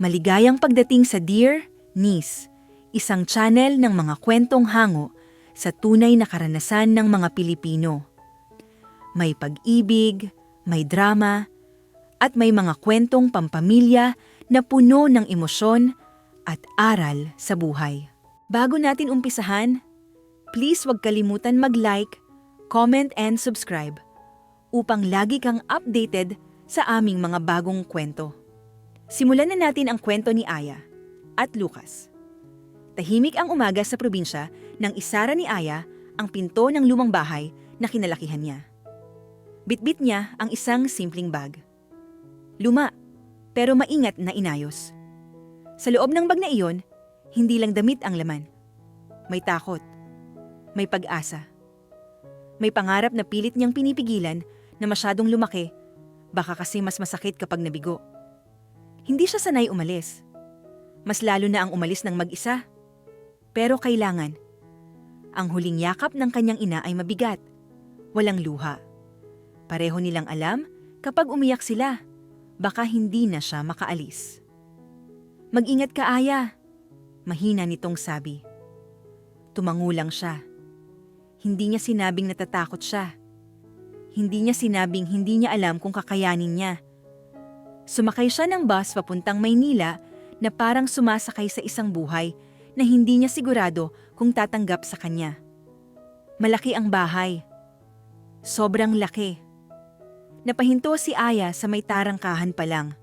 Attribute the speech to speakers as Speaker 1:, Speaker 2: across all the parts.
Speaker 1: Maligayang pagdating sa Dear Niece, isang channel ng mga kwentong hango sa tunay na karanasan ng mga Pilipino. May pag-ibig, may drama, at may mga kwentong pampamilya na puno ng emosyon at aral sa buhay. Bago natin umpisahan, please huwag kalimutan mag-like, comment and subscribe upang lagi kang updated sa aming mga bagong kwento. Simulan na natin ang kwento ni Aya at Lucas. Tahimik ang umaga sa probinsya nang isara ni Aya ang pinto ng lumang bahay na kinalakihan niya. Bitbit niya ang isang simpleng bag. Luma, pero maingat na inayos. Sa loob ng bag na iyon, hindi lang damit ang laman. May takot, may pag-asa. May pangarap na pilit niyang pinipigilan na masyadong lumaki, baka kasi mas masakit kapag nabigo. Hindi siya sanay umalis. Mas lalo na ang umalis ng mag-isa. Pero kailangan. Ang huling yakap ng kanyang ina ay mabigat. Walang luha. Pareho nilang alam kapag umiyak sila, baka hindi na siya makaalis. Mag-ingat ka, Aya, mahina nitong sabi. Tumango lang siya. Hindi niya sinabing natatakot siya. Hindi niya sinabing hindi niya alam kung kakayanin niya. Sumakay siya ng bus papuntang Maynila na parang sumasakay sa isang buhay na hindi niya sigurado kung tatanggap sa kanya. Malaki ang bahay. Sobrang laki. Napahinto si Aya sa may tarangkahan pa lang.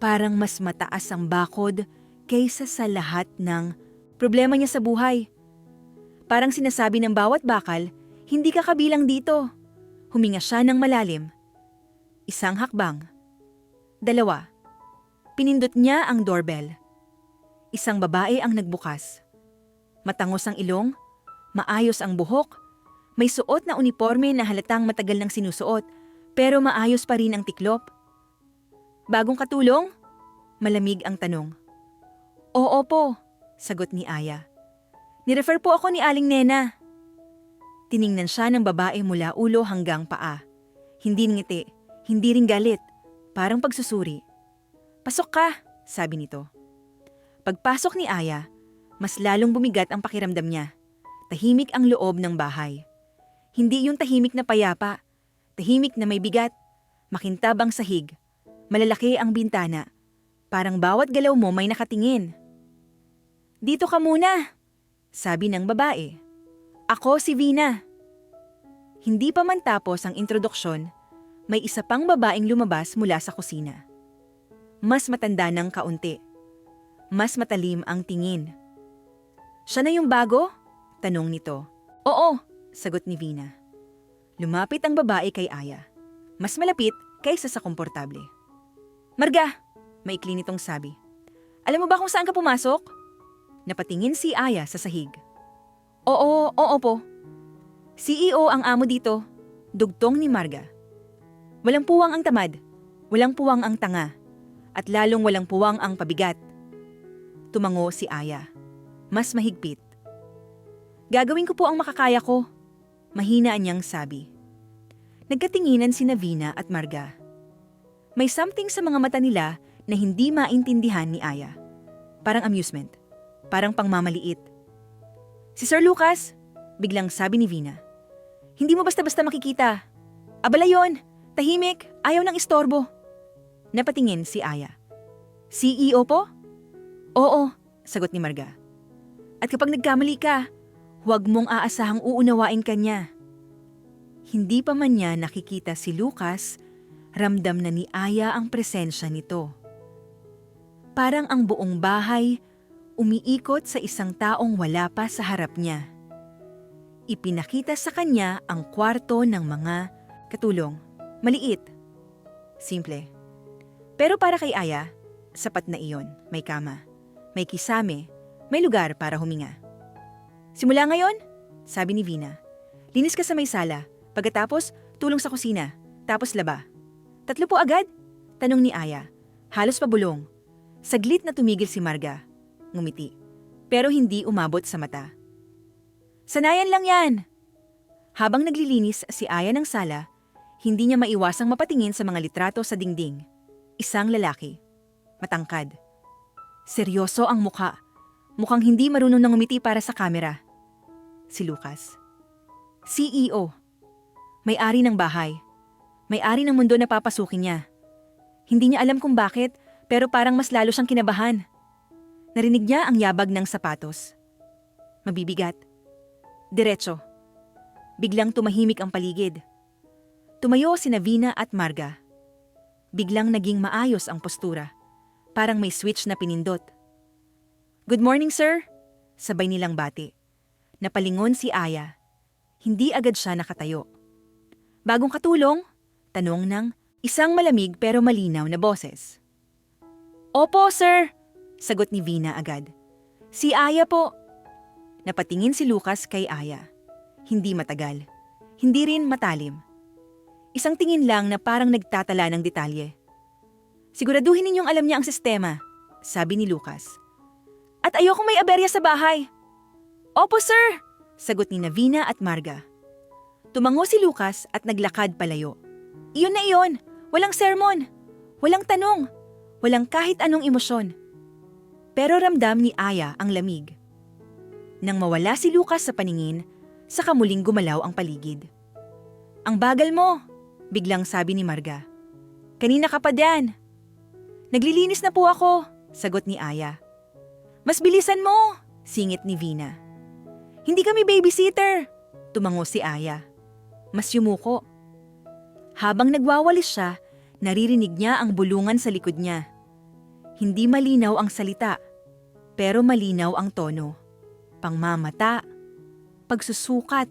Speaker 1: Parang mas mataas ang bakod kaysa sa lahat ng problema niya sa buhay. Parang sinasabi ng bawat bakal, hindi ka kabilang dito. Huminga siya ng malalim. Isang hakbang. 2. Pinindot niya ang doorbell. Isang babae ang nagbukas. Matangos ang ilong, maayos ang buhok, may suot na uniforme na halatang matagal nang sinusuot, pero maayos pa rin ang tiklop. Bagong katulong? Malamig ang tanong. Oo po, sagot ni Aya. Nirefer po ako ni Aling Nena. Tiningnan siya ng babae mula ulo hanggang paa. Hindi ngiti, hindi rin galit. Parang pagsusuri. Pasok ka, sabi nito. Pagpasok ni Aya, mas lalong bumigat ang pakiramdam niya. Tahimik ang loob ng bahay. Hindi yung tahimik na payapa. Tahimik na may bigat. Makintab ang sahig. Malalaki ang bintana. Parang bawat galaw mo may nakatingin. Dito ka muna, sabi ng babae. Ako si Vina. Hindi pa man tapos ang introduksyon, may isa pang babaeng lumabas mula sa kusina. Mas matanda ng kaunti. Mas matalim ang tingin. Siya na yung bago? Tanong nito. Oo, sagot ni Vina. Lumapit ang babae kay Aya. Mas malapit kaysa sa komportable. Marga, maikli nitong sabi. Alam mo ba kung saan ka pumasok? Napatingin si Aya sa sahig. Oo po. CEO ang amo dito, dugtong ni Marga. Walang puwang ang tamad, walang puwang ang tanga, at lalong walang puwang ang pabigat. Tumango si Aya. Mas mahigpit. Gagawin ko po ang makakaya ko, mahina niyang sabi. Nagkatinginan sina Vina at Marga. May something sa mga mata nila na hindi maintindihan ni Aya. Parang amusement, parang pangmamaliit. Si Sir Lucas, biglang sabi ni Vina. Hindi mo basta-basta makikita. Abala yon. Tahimik, ayaw ng istorbo. Napatingin si Aya. CEO po? Oo, sagot ni Marga. At kapag nagkamali ka, huwag mong aasahang uunawain ka niya. Hindi pa man niya nakikita si Lucas, ramdam na ni Aya ang presensya nito. Parang ang buong bahay umiikot sa isang taong wala pa sa harap niya. Ipinakita sa kanya ang kwarto ng mga katulong. Maliit. Simple. Pero para kay Aya, sapat na iyon. May kama, may kisame, may lugar para huminga. Simula ngayon, sabi ni Vina, linis ka sa may sala, pagkatapos tulong sa kusina, tapos laba. 3 po agad? Tanong ni Aya. Halos pabulong. Saglit na tumigil si Marga. Ngumiti. Pero hindi umabot sa mata. Sanayan lang yan! Habang naglilinis si Aya ng sala, hindi niya maiwasang mapatingin sa mga litrato sa dingding. Isang lalaki. Matangkad. Seryoso ang mukha. Mukhang hindi marunong nang umiti para sa kamera. Si Lucas. CEO. May-ari ng bahay. May-ari ng mundo na papasukin niya. Hindi niya alam kung bakit, pero parang mas lalo siyang kinabahan. Narinig niya ang yabag ng sapatos. Mabibigat. Diretso. Biglang tumahimik ang paligid. Tumayo sina Vina at Marga. Biglang naging maayos ang postura. Parang may switch na pinindot. "Good morning, sir!" Sabay nilang bati. Napalingon si Aya. Hindi agad siya nakatayo. "Bagong katulong?" Tanong ng isang malamig pero malinaw na boses. "Opo, sir!" Sagot ni Vina agad. "Si Aya po." Napatingin si Lucas kay Aya. Hindi matagal. Hindi rin matalim. Isang tingin lang na parang nagtatala ng detalye. "Siguraduhin ninyong alam niya ang sistema," sabi ni Lucas. "At ayokong may aberya sa bahay." "Opo, sir!" Sagot ni Vina at Marga. Tumango si Lucas at naglakad palayo. Iyon na iyon! Walang sermon! Walang tanong! Walang kahit anong emosyon. Pero ramdam ni Aya ang lamig. Nang mawala si Lucas sa paningin, saka muling gumalaw ang paligid. "Ang bagal mo!" Biglang sabi ni Marga. "Kanina ka pa diyan." "Naglilinis na po ako," sagot ni Aya. "Mas bilisan mo!" Singit ni Vina. "Hindi kami babysitter!" Tumango si Aya. Mas yumuko. Habang nagwawalis siya, naririnig niya ang bulungan sa likod niya. Hindi malinaw ang salita, pero malinaw ang tono. Pangmamata, pagsusukat.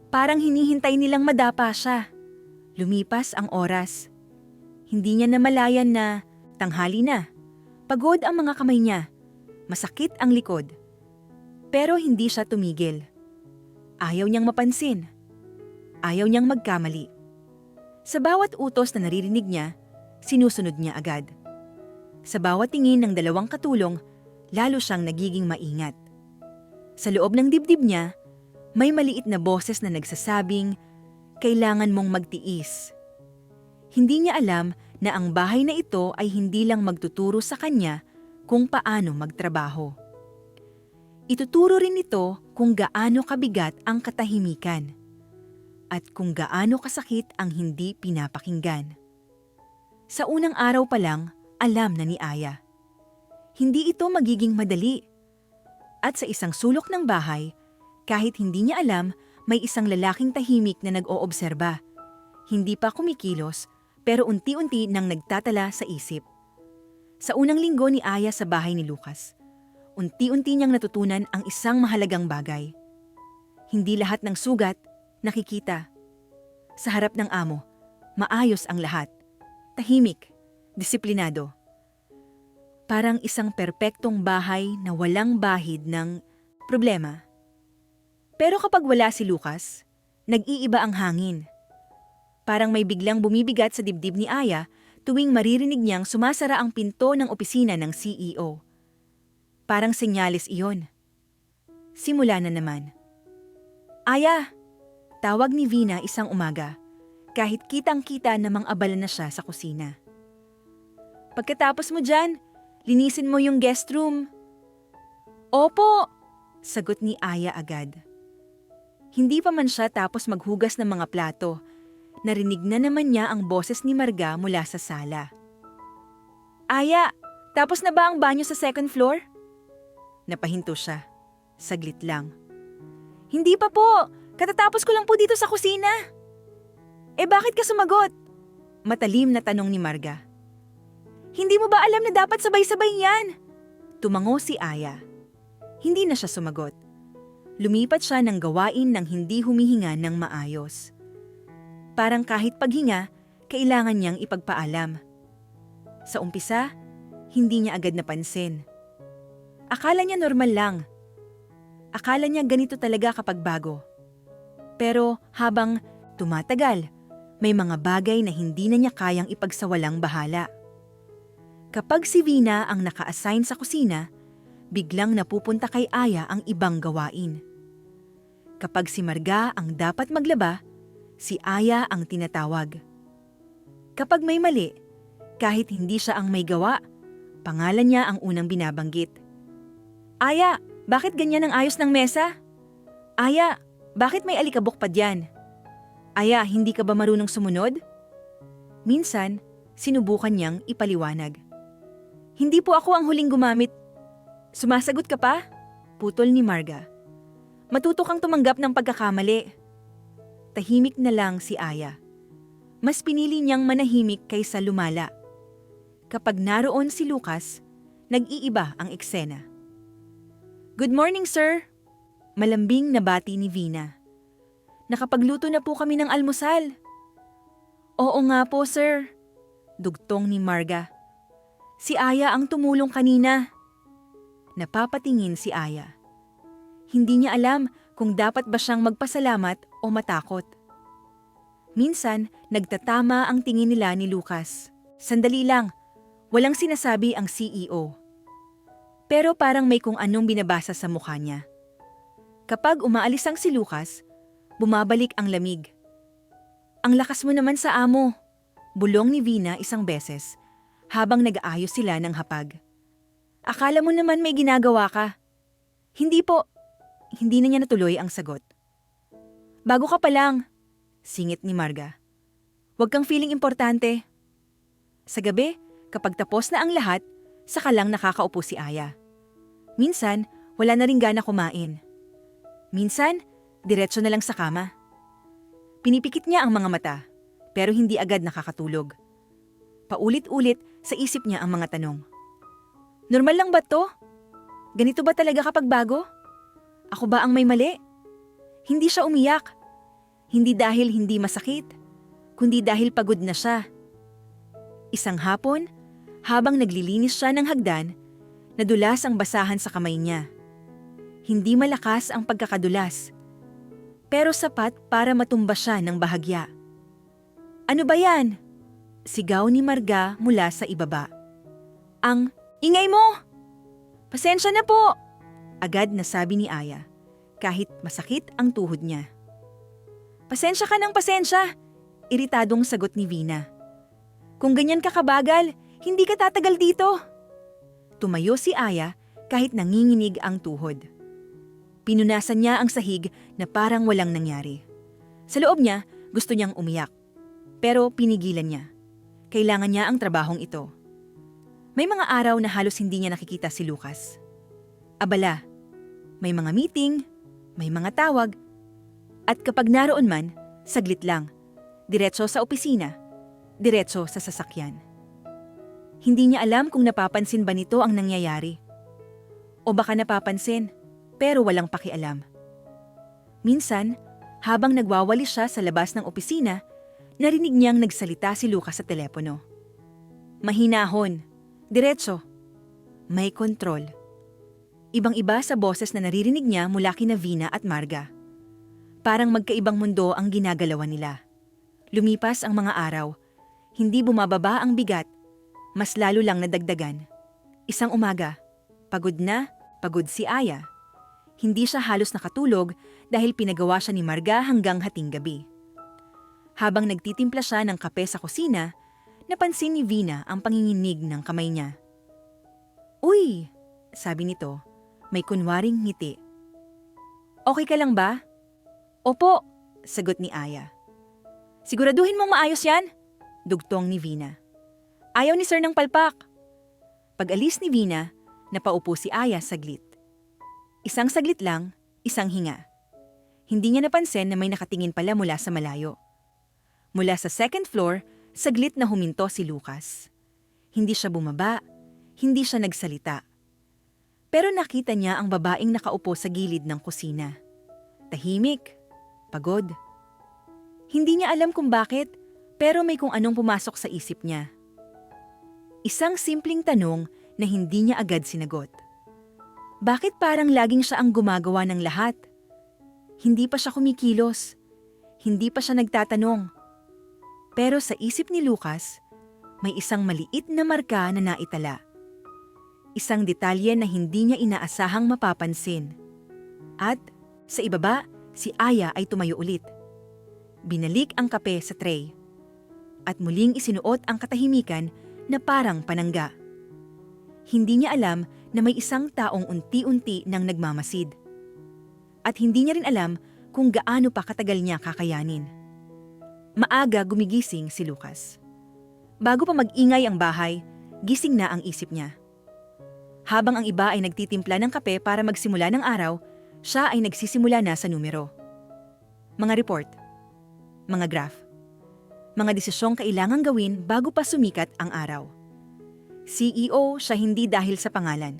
Speaker 1: Parang hinihintay nilang madapa siya. Lumipas ang oras. Hindi niya namalayan na tanghali na. Pagod ang mga kamay niya. Masakit ang likod. Pero hindi siya tumigil. Ayaw niyang mapansin. Ayaw niyang magkamali. Sa bawat utos na naririnig niya, sinusunod niya agad. Sa bawat tingin ng dalawang katulong, lalo siyang nagiging maingat. Sa loob ng dibdib niya, may maliit na boses na nagsasabing, "Kailangan mong magtiis." Hindi niya alam na ang bahay na ito ay hindi lang magtuturo sa kanya kung paano magtrabaho. Ituturo rin ito kung gaano kabigat ang katahimikan at kung gaano kasakit ang hindi pinapakinggan. Sa unang araw pa lang, alam na ni Aya. Hindi ito magiging madali. At sa isang sulok ng bahay, kahit hindi niya alam, may isang lalaking tahimik na nag-oobserba. Hindi pa kumikilos, pero unti-unti nang nagtatala sa isip. Sa unang linggo ni Aya sa bahay ni Lucas, unti-unti niyang natutunan ang isang mahalagang bagay. Hindi lahat ng sugat nakikita. Sa harap ng amo, maayos ang lahat. Tahimik, disiplinado. Parang isang perpektong bahay na walang bahid ng problema. Pero kapag wala si Lucas, nag-iiba ang hangin. Parang may biglang bumibigat sa dibdib ni Aya tuwing maririnig niyang sumasara ang pinto ng opisina ng CEO. Parang senyales iyon. Simula na naman. "Aya!" Tawag ni Vina isang umaga, kahit kitang-kita namang abala na siya sa kusina. "Pagkatapos mo dyan, linisin mo yung guest room." "Opo!" Sagot ni Aya agad. Hindi pa man siya tapos maghugas ng mga plato, narinig na naman niya ang boses ni Marga mula sa sala. "Aya, tapos na ba ang banyo sa second floor?" Napahinto siya. Saglit lang. "Hindi pa po. Katatapos ko lang po dito sa kusina." "Eh bakit ka sumagot?" Matalim na tanong ni Marga. "Hindi mo ba alam na dapat sabay-sabay yan?" Tumango si Aya. Hindi na siya sumagot. Lumipat siya ng gawain nang hindi humihinga ng maayos. Parang kahit paghinga, kailangan niyang ipagpaalam. Sa umpisa, hindi niya agad napansin. Akala niya normal lang. Akala niya ganito talaga kapag bago. Pero habang tumatagal, may mga bagay na hindi na niya kayang ipagsawalang bahala. Kapag si Vina ang naka-assign sa kusina, biglang napupunta kay Aya ang ibang gawain. Kapag si Marga ang dapat maglaba, si Aya ang tinatawag. Kapag may mali, kahit hindi siya ang may gawa, Pangalan niya ang unang binabanggit. Aya, bakit ganyan ang ayos ng mesa? Aya, bakit may alikabok pa diyan? Aya, hindi ka ba marunong sumunod? Minsan, sinubukan niyang ipaliwanag. Hindi po ako ang huling gumamit. Sumasagot ka pa? Putol ni Marga. Matuto kang tumanggap ng pagkakamali. Tahimik na lang si Aya. Mas pinili niyang manahimik kaysa lumala. Kapag naroon si Lucas, nag-iiba ang eksena. Good morning, sir. Malambing na bati ni Vina. Nakapagluto na po kami ng almusal. Oo nga po, sir. Dugtong ni Marga. Si Aya ang tumulong kanina. Napapatingin si Aya. Hindi niya alam kung dapat ba siyang magpasalamat o matakot. Minsan, nagtatama ang tingin nila ni Lucas. Sandali lang, walang sinasabi ang CEO. Pero parang may kung anong binabasa sa mukha niya. Kapag umaalis ang si Lucas, bumabalik ang lamig. Ang lakas mo naman sa amo, bulong ni Vina isang beses habang nag-aayos sila ng hapag. Akala mo naman may ginagawa ka. Hindi po. Hindi na niya natuloy ang sagot. Bago ka pa lang, singit ni Marga. Huwag kang feeling importante. Sa gabi, kapag tapos na ang lahat, saka lang nakakaupo si Aya. Minsan, wala na ring gana kumain. Minsan, diretso na lang sa kama. Pinipikit niya ang mga mata, pero hindi agad nakakatulog. Paulit-ulit sa isip niya ang mga tanong. Normal lang ba to? Ganito ba talaga kapag bago? Ako ba ang may mali? Hindi siya umiyak. Hindi dahil hindi masakit, kundi dahil pagod na siya. Isang hapon, habang naglilinis siya ng hagdan, nadulas ang basahan sa kamay niya. Hindi malakas ang pagkakadulas, pero sapat para matumba siya ng bahagya. Ano ba yan? Sigaw ni Marga mula sa ibaba. Ang ingay mo! Pasensya na po! Agad na sabi ni Aya, kahit masakit ang tuhod niya. Pasensya ka ng pasensya, iritadong sagot ni Vina. Kung ganyan ka kabagal, hindi ka tatagal dito. Tumayo si Aya kahit nanginginig ang tuhod. Pinunasan niya ang sahig na parang walang nangyari. Sa loob niya, gusto niyang umiyak. Pero pinigilan niya. Kailangan niya ang trabahong ito. May mga araw na halos hindi niya nakikita si Lucas. Abala. May mga meeting, may mga tawag, at kapag naroon man, saglit lang, diretso sa opisina, diretso sa sasakyan. Hindi niya alam kung napapansin ba nito ang nangyayari. O baka napapansin, pero walang pakialam. Minsan, habang nagwawalis siya sa labas ng opisina, narinig niyang nagsalita si Lucas sa telepono. Mahinahon, diretso, may kontrol. Ibang-iba sa boses na naririnig niya mula kina Vina at Marga. Parang magkaibang mundo ang ginagalawan nila. Lumipas ang mga araw, hindi bumababa ang bigat, mas lalo lang nadagdagan. Isang umaga, pagod si Aya. Hindi siya halos nakatulog dahil pinagawa siya ni Marga hanggang hating gabi. Habang nagtitimpla siya ng kape sa kusina, napansin ni Vina ang panginginig ng kamay niya. Uy, sabi nito. May kunwaring ngiti. Okay ka lang ba? Opo, sagot ni Aya. Siguraduhin mong maayos yan, dugtong ni Vina. Ayaw ni Sir ng palpak. Pag-alis ni Vina, napaupo si Aya saglit. Isang saglit lang, isang hinga. Hindi niya napansin na may nakatingin pala mula sa malayo. Mula sa second floor, saglit na huminto si Lucas. Hindi siya bumaba, hindi siya nagsalita. Pero nakita niya ang babaeng nakaupo sa gilid ng kusina. Tahimik, pagod. Hindi niya alam kung bakit, pero may kung anong pumasok sa isip niya. Isang simpleng tanong na hindi niya agad sinagot. Bakit parang laging siya ang gumagawa ng lahat? Hindi pa siya kumikilos. Hindi pa siya nagtatanong. Pero sa isip ni Lucas, may isang maliit na marka na naitala. Isang detalye na hindi niya inaasahang mapapansin. At sa ibaba, si Aya ay tumayo ulit. Binalik ang kape sa tray. At muling isinuot ang katahimikan na parang panangga. Hindi niya alam na may isang taong unti-unti nang nagmamasid. At hindi niya rin alam kung gaano pa katagal niya kakayanin. Maaga gumigising si Lucas. Bago pa mag-ingay ang bahay, gising na ang isip niya. Habang ang iba ay nagtitimpla ng kape para magsimula ng araw, siya ay nagsisimula na sa numero. Mga report, mga graph, mga desisyong kailangang gawin bago pa sumikat ang araw. CEO siya hindi dahil sa pangalan,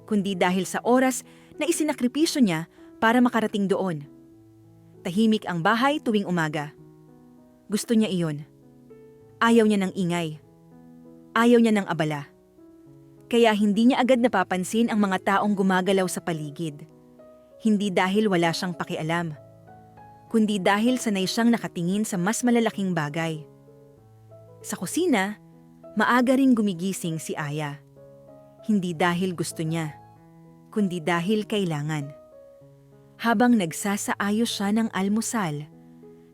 Speaker 1: kundi dahil sa oras na isinakripisyo niya para makarating doon. Tahimik ang bahay tuwing umaga. Gusto niya iyon. Ayaw niya ng ingay. Ayaw niya ng abala. Kaya hindi niya agad napapansin ang mga taong gumagalaw sa paligid. Hindi dahil wala siyang pakialam, kundi dahil sanay siyang nakatingin sa mas malalaking bagay. Sa kusina, maaga ring gumigising si Aya. Hindi dahil gusto niya, kundi dahil kailangan. Habang nagsasaayos siya ng almusal,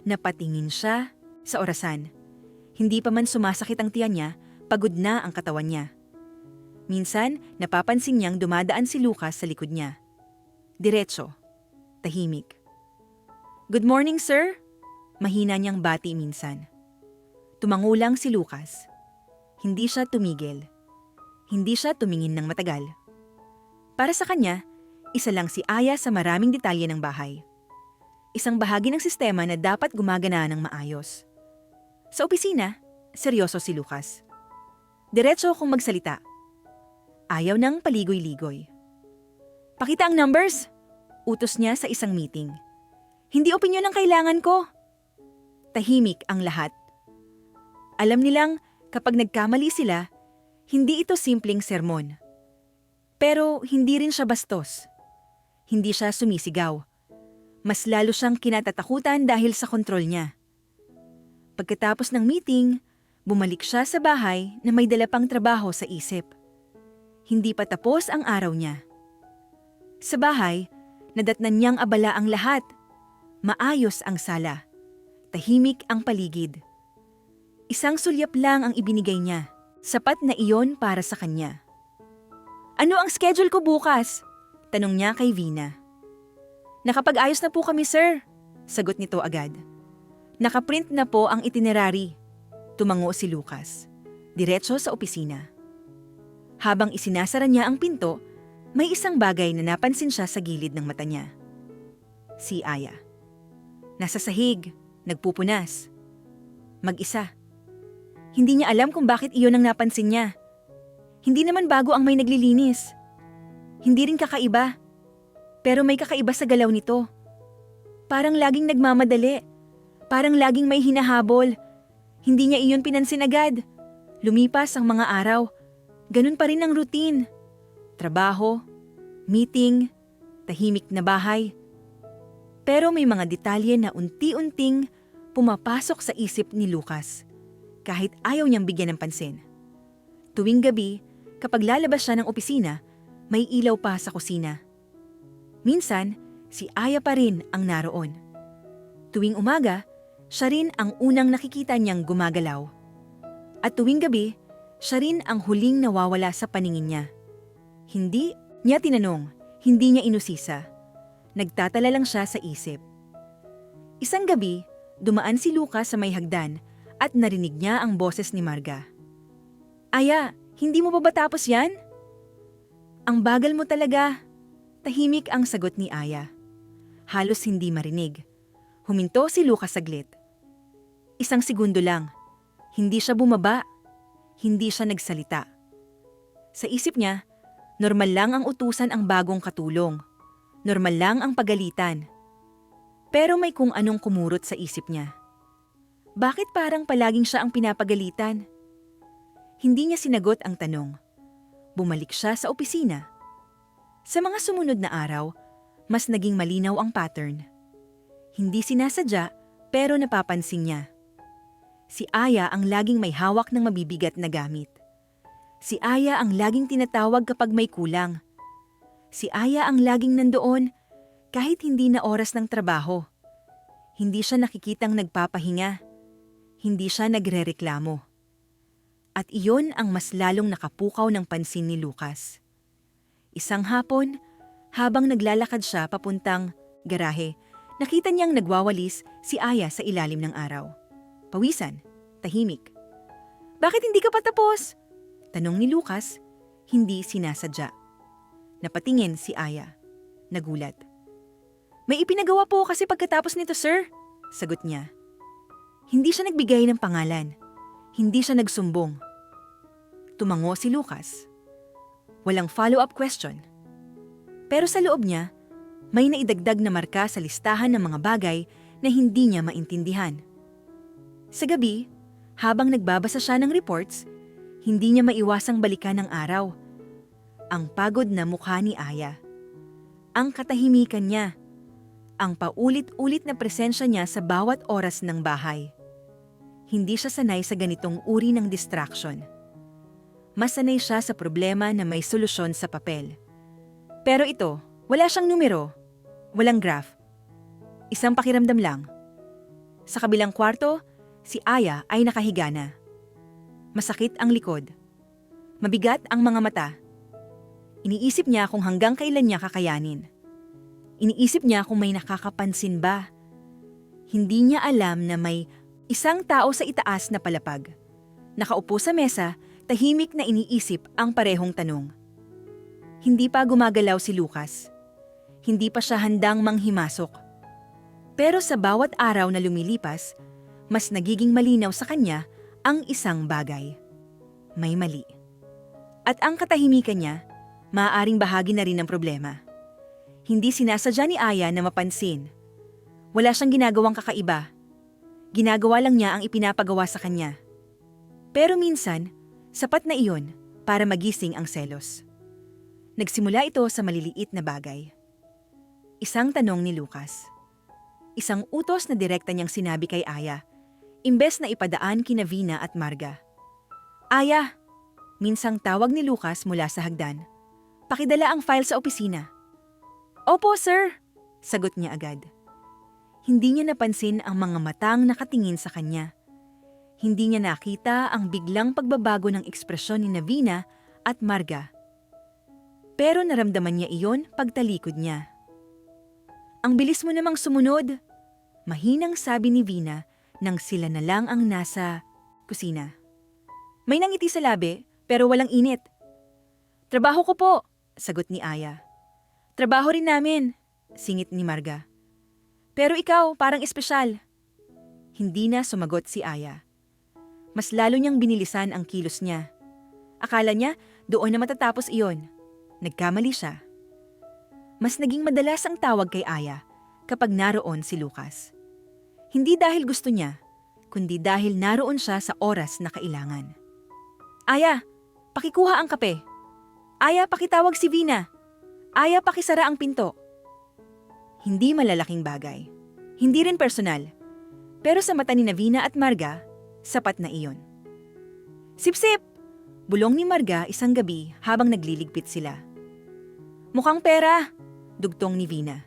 Speaker 1: napatingin siya sa orasan. Hindi pa man sumasakit ang tiyan niya, pagod na ang katawan niya. Minsan, napapansin niyang dumadaan si Lucas sa likod niya. Diretso, tahimik. "Good morning, sir." Mahina niyang bati minsan. Tumangulang si Lucas. Hindi siya tumigil. Hindi siya tumingin ng matagal. Para sa kanya, isa lang si Aya sa maraming detalye ng bahay. Isang bahagi ng sistema na dapat gumagana ng maayos. Sa opisina, seryoso si Lucas. Diretso kung magsalita. Ayaw ng paligoy-ligoy. "Pakita ang numbers!" Utos niya sa isang meeting. "Hindi opinyon ang kailangan ko." Tahimik ang lahat. Alam nilang kapag nagkamali sila, hindi ito simpleng sermon. Pero hindi rin siya bastos. Hindi siya sumisigaw. Mas lalo siyang kinatatakutan dahil sa kontrol niya. Pagkatapos ng meeting, bumalik siya sa bahay na may dala pang trabaho sa isip. Hindi pa tapos ang araw niya. Sa bahay, nadatnan niyang abala ang lahat. Maayos ang sala. Tahimik ang paligid. Isang sulyap lang ang ibinigay niya. Sapat na iyon para sa kanya. "Ano ang schedule ko bukas?" Tanong niya kay Vina. "Nakapag-ayos na po kami, sir." Sagot nito agad. "Nakaprint na po ang itinerary." Tumango si Lucas. Diretso sa opisina. Habang isinasara niya ang pinto, may isang bagay na napansin siya sa gilid ng mata niya. Si Aya. Nasa sahig, nagpupunas. Mag-isa. Hindi niya alam kung bakit iyon ang napansin niya. Hindi naman bago ang may naglilinis. Hindi rin kakaiba. Pero may kakaiba sa galaw nito. Parang laging nagmamadali. Parang laging may hinahabol. Hindi niya iyon pinansin agad. Lumipas ang mga araw. Ganun pa rin ang routine. Trabaho, meeting, tahimik na bahay. Pero may mga detalye na unti-unting pumapasok sa isip ni Lucas, kahit ayaw niyang bigyan ng pansin. Tuwing gabi, kapag lalabas siya ng opisina, may ilaw pa sa kusina. Minsan, si Aya pa rin ang naroon. Tuwing umaga, siya rin ang unang nakikita niyang gumagalaw. At tuwing gabi, siya rin ang huling nawawala sa paningin niya. Hindi niya tinanong, hindi niya inusisa. Nagtatala lang siya sa isip. Isang gabi, dumaan si Lucas sa may hagdan at narinig niya ang boses ni Marga. "Aya, hindi mo pa ba tapos yan?" "Ang bagal mo talaga." Tahimik ang sagot ni Aya. Halos hindi marinig. Huminto si Lucas saglit. Isang segundo lang. Hindi siya bumaba. Hindi siya nagsalita. Sa isip niya, normal lang ang utusan ang bagong katulong. Normal lang ang pagalitan. Pero may kung anong kumurot sa isip niya. Bakit parang palaging siya ang pinapagalitan? Hindi niya sinagot ang tanong. Bumalik siya sa opisina. Sa mga sumunod na araw, mas naging malinaw ang pattern. Hindi sinasadya, pero napapansin niya. Si Aya ang laging may hawak ng mabibigat na gamit. Si Aya ang laging tinatawag kapag may kulang. Si Aya ang laging nandoon kahit hindi na oras ng trabaho. Hindi siya nakikitang nagpapahinga. Hindi siya nagrereklamo. At iyon ang mas lalong nakapukaw ng pansin ni Lucas. Isang hapon, habang naglalakad siya papuntang garahe, nakita niyang nagwawalis si Aya sa ilalim ng araw. Pawisan, tahimik. "Bakit hindi ka pa tapos?" tanong ni Lucas, hindi sinasadya. Napatingin si Aya. Nagulat. "May ipinagawa po kasi pagkatapos nito, sir," sagot niya. Hindi siya nagbigay ng pangalan. Hindi siya nagsumbong. Tumango si Lucas. Walang follow-up question. Pero sa loob niya, may naidagdag na marka sa listahan ng mga bagay na hindi niya maintindihan. Sa gabi, habang nagbabasa siya ng reports, hindi niya maiwasang balikan ang araw. Ang pagod na mukha ni Aya. Ang katahimikan niya. Ang paulit-ulit na presensya niya sa bawat oras ng bahay. Hindi siya sanay sa ganitong uri ng distraction. Mas sanay siya sa problema na may solusyon sa papel. Pero ito, wala siyang numero, walang graph. Isang pakiramdam lang. Sa kabilang kwarto, si Aya ay nakahiga na. Masakit ang likod. Mabigat ang mga mata. Iniisip niya kung hanggang kailan niya kakayanin. Iniisip niya kung may nakakapansin ba. Hindi niya alam na may isang tao sa itaas na palapag. Nakaupo sa mesa, tahimik na iniisip ang parehong tanong. Hindi pa gumagalaw si Lucas. Hindi pa siya handang manghimasok. Pero sa bawat araw na lumilipas, mas nagiging malinaw sa kanya ang isang bagay. May mali. At ang katahimikan niya, maaaring bahagi na rin ng problema. Hindi sinasadya ni Aya na mapansin. Wala siyang ginagawang kakaiba. Ginagawa lang niya ang ipinapagawa sa kanya. Pero minsan, sapat na iyon para magising ang selos. Nagsimula ito sa maliliit na bagay. Isang tanong ni Lucas. Isang utos na direkta niyang sinabi kay Aya, imbes na ipadaan kina Vina at Marga. "Aya," minsang tawag ni Lucas mula sa hagdan. "Pakidala ang file sa opisina." "Opo, sir," sagot niya agad. Hindi niya napansin ang mga matang nakatingin sa kanya. Hindi niya nakita ang biglang pagbabago ng ekspresyon ni Vina at Marga. Pero naramdaman niya iyon pagtalikod niya. "Ang bilis mo namang sumunod," mahinang sabi ni Vina nang sila na lang ang nasa kusina. May nangiti sa labi pero walang init. "Trabaho ko po," sagot ni Aya. "Trabaho rin namin," singit ni Marga. "Pero ikaw parang espesyal." Hindi na sumagot si Aya. Mas lalo niyang binilisan ang kilos niya. Akala niya doon na matatapos iyon. Nagkamali siya. Mas naging madalas ang tawag kay Aya kapag naroon si Lucas. Hindi dahil gusto niya, kundi dahil naroon siya sa oras na kailangan. "Aya, pakikuha ang kape. Aya, pakitawag si Vina. Aya, pakisara ang pinto." Hindi malalaking bagay. Hindi rin personal. Pero sa mata ni Vina at Marga, sapat na iyon. "Sip-sip!" bulong ni Marga isang gabi habang nagliligpit sila. "Mukhang pera!" dugtong ni Vina.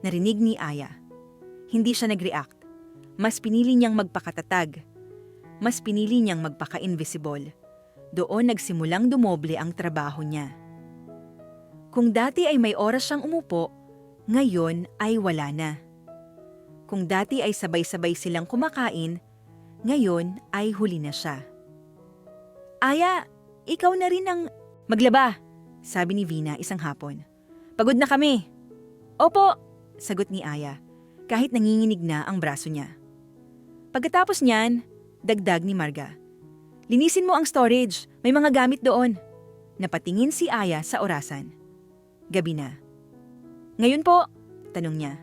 Speaker 1: Narinig ni Aya. Hindi siya nag-react. Mas pinili niyang magpakatatag. Mas pinili niyang magpaka-invisible. Doon nagsimulang dumoble ang trabaho niya. Kung dati ay may oras siyang umupo, ngayon ay wala na. Kung dati ay sabay-sabay silang kumakain, ngayon ay huli na siya. "Aya, ikaw na rin ang..." "Maglaba," sabi ni Vina isang hapon. "Pagod na kami." "Opo," sagot ni Aya, kahit nanginginig na ang braso niya. Pagkatapos niyan, dagdag ni Marga, "Linisin mo ang storage, may mga gamit doon." Napatingin si Aya sa orasan. Gabi na. "Ngayon po?" tanong niya.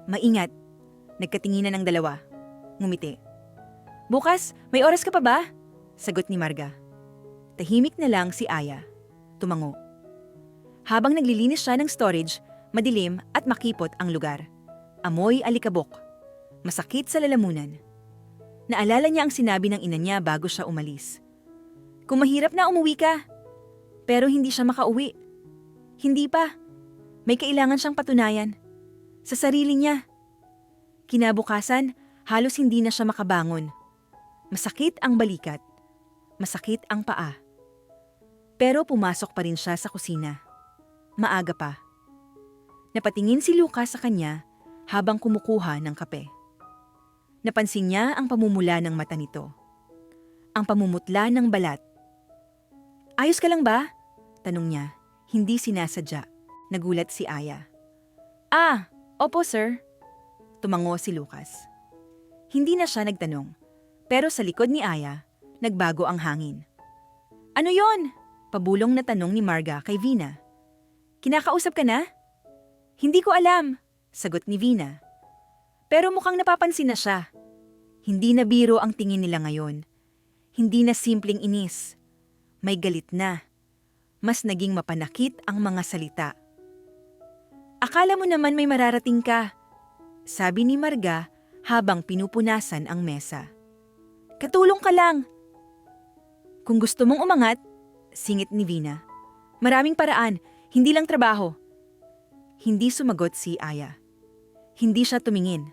Speaker 1: "Maingat." Nagkatinginan ang dalawa. Ngumiti. "Bukas, may oras ka pa ba?" sagot ni Marga. Tahimik na lang si Aya. Tumango. Habang naglilinis siya ng storage, madilim at makipot ang lugar. Amoy alikabok. Masakit sa lalamunan. Naalala niya ang sinabi ng ina niya bago siya umalis. "Kung mahirap na, umuwi ka." Pero hindi siya makauwi. Hindi pa. May kailangan siyang patunayan. Sa sarili niya. Kinabukasan, halos hindi na siya makabangon. Masakit ang balikat. Masakit ang paa. Pero pumasok pa rin siya sa kusina. Maaga pa. Napatingin si Lucas sa kanya habang kumukuha ng kape. Napansin niya ang pamumula ng mata nito. Ang pamumutla ng balat. "Ayos ka lang ba?" tanong niya, hindi sinasadya. Nagulat si Aya. "Ah, opo sir." Tumango si Lucas. Hindi na siya nagtanong, pero sa likod ni Aya, nagbago ang hangin. "Ano yon?" Pabulong na tanong ni Marga kay Vina. "Kinakausap ka na?" "Hindi ko alam," sagot ni Vina. Pero mukhang napapansin na siya. Hindi na biro ang tingin nila ngayon. Hindi na simpleng inis. May galit na. Mas naging mapanakit ang mga salita. "Akala mo naman may mararating ka," sabi ni Marga habang pinupunasan ang mesa. "Katulong ka lang." "Kung gusto mong umangat," singit ni Vina, "maraming paraan, hindi lang trabaho." Hindi sumagot si Aya. Hindi siya tumingin.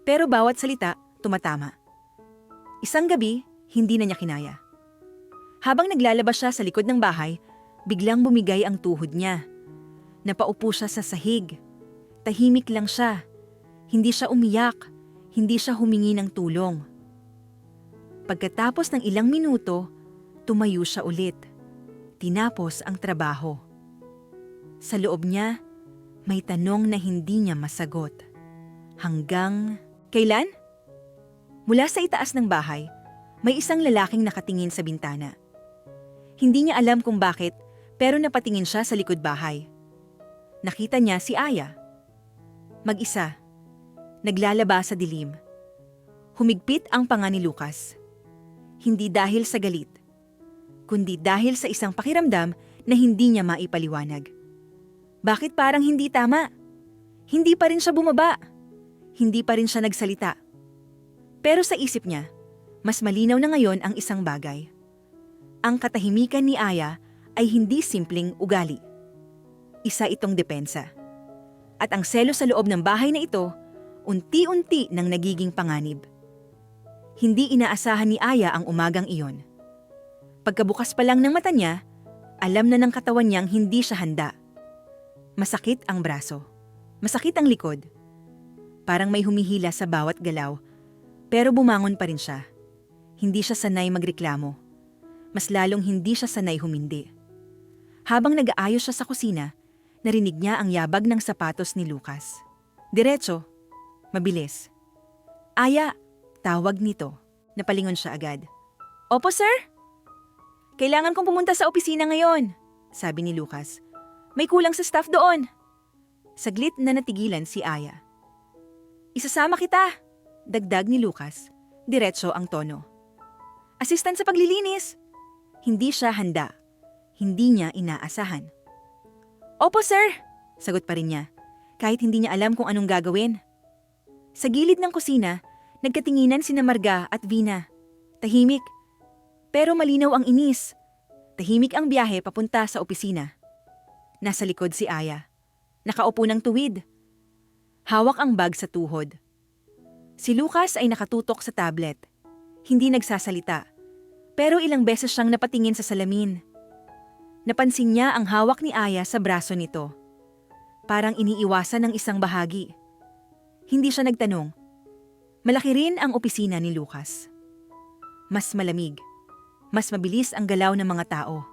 Speaker 1: Pero bawat salita, tumatama. Isang gabi, hindi na niya kinaya. Habang naglalabas siya sa likod ng bahay, biglang bumigay ang tuhod niya. Napaupo siya sa sahig. Tahimik lang siya. Hindi siya umiyak. Hindi siya humingi ng tulong. Pagkatapos ng ilang minuto, tumayo siya ulit. Tinapos ang trabaho. Sa loob niya, may tanong na hindi niya masagot. Hanggang... Kailan? Mula sa itaas ng bahay, may isang lalaking nakatingin sa bintana. Hindi niya alam kung bakit, pero napatingin siya sa likod bahay. Nakita niya si Aya. Mag-isa. Naglalaba sa dilim. Humigpit ang panga ni Lucas. Hindi dahil sa galit, kundi dahil sa isang pakiramdam na hindi niya maipaliwanag. Bakit parang hindi tama? Hindi pa rin siya bumaba. Hindi pa rin siya nagsalita. Pero sa isip niya, mas malinaw na ngayon ang isang bagay. Ang katahimikan ni Aya ay hindi simpleng ugali. Isa itong depensa. At ang selos sa loob ng bahay na ito, unti-unti nang nagiging panganib. Hindi inaasahan ni Aya ang umagang iyon. Pagkabukas pa lang ng mata niya, alam na ng katawan niyang hindi siya handa. Masakit ang braso. Masakit ang likod. Parang may humihila sa bawat galaw, pero bumangon pa rin siya. Hindi siya sanay magreklamo. Mas lalong hindi siya sanay humindi. Habang nag-aayos siya sa kusina, narinig niya ang yabag ng sapatos ni Lucas. Diretso. Mabilis. "Aya," tawag nito. Napalingon siya agad. "Opo, sir?" "Kailangan kong pumunta sa opisina ngayon," sabi ni Lucas. "May kulang sa staff doon." Saglit na natigilan si Aya. "Isasama kita," dagdag ni Lucas. Diretso ang tono. "Assistant sa paglilinis." Hindi siya handa. Hindi niya inaasahan. "Opo, sir," sagot pa rin niya, kahit hindi niya alam kung anong gagawin. Sa gilid ng kusina, nagkatinginan sina Marga at Vina. Tahimik. Pero malinaw ang inis. Tahimik ang biyahe papunta sa opisina. Nasa likod si Aya. Nakaupo ng tuwid. Hawak ang bag sa tuhod. Si Lucas ay nakatutok sa tablet. Hindi nagsasalita. Pero ilang beses siyang napatingin sa salamin. Napansin niya ang hawak ni Aya sa braso nito. Parang iniiwasan ng isang bahagi. Hindi siya nagtanong. Malaki rin ang opisina ni Lucas. Mas malamig. Mas mabilis ang galaw ng mga tao.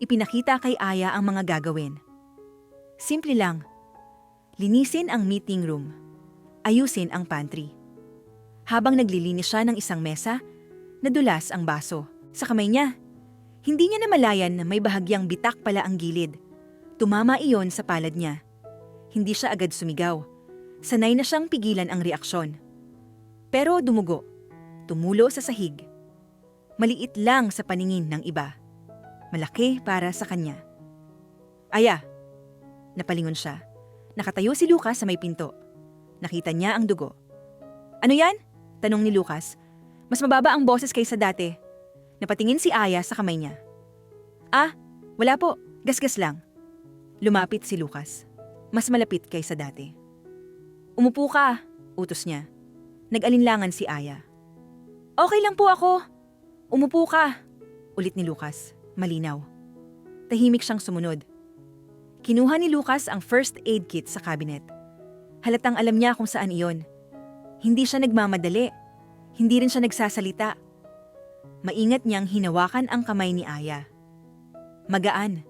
Speaker 1: Ipinakita kay Aya ang mga gagawin. Simple lang. Linisin ang meeting room. Ayusin ang pantry. Habang naglilinis siya ng isang mesa, nadulas ang baso sa kamay niya. Hindi niya namalayan na may bahagyang bitak pala ang gilid. Tumama iyon sa palad niya. Hindi siya agad sumigaw. Sanay na siyang pigilan ang reaksyon. Pero dumugo. Tumulo sa sahig. Maliit lang sa paningin ng iba. Malaki para sa kanya. "Aya!" Napalingon siya. Nakatayo si Lucas sa may pinto. Nakita niya ang dugo. "Ano yan?" tanong ni Lucas. Mas mababa ang boses kaysa dati. Napatingin si Aya sa kamay niya. "Ah, wala po. Gasgas lang." Lumapit si Lucas. Mas malapit kaysa dati. "Umupo ka," utos niya. Nag-alinlangan si Aya. "Okay lang po ako." Umupo ka, ulit ni Lucas, malinaw. Tahimik siyang sumunod. Kinuha ni Lucas ang first aid kit sa cabinet. Halatang alam niya kung saan iyon. Hindi siya nagmamadali. Hindi rin siya nagsasalita. Maingat niyang hinawakan ang kamay ni Aya. Magaan.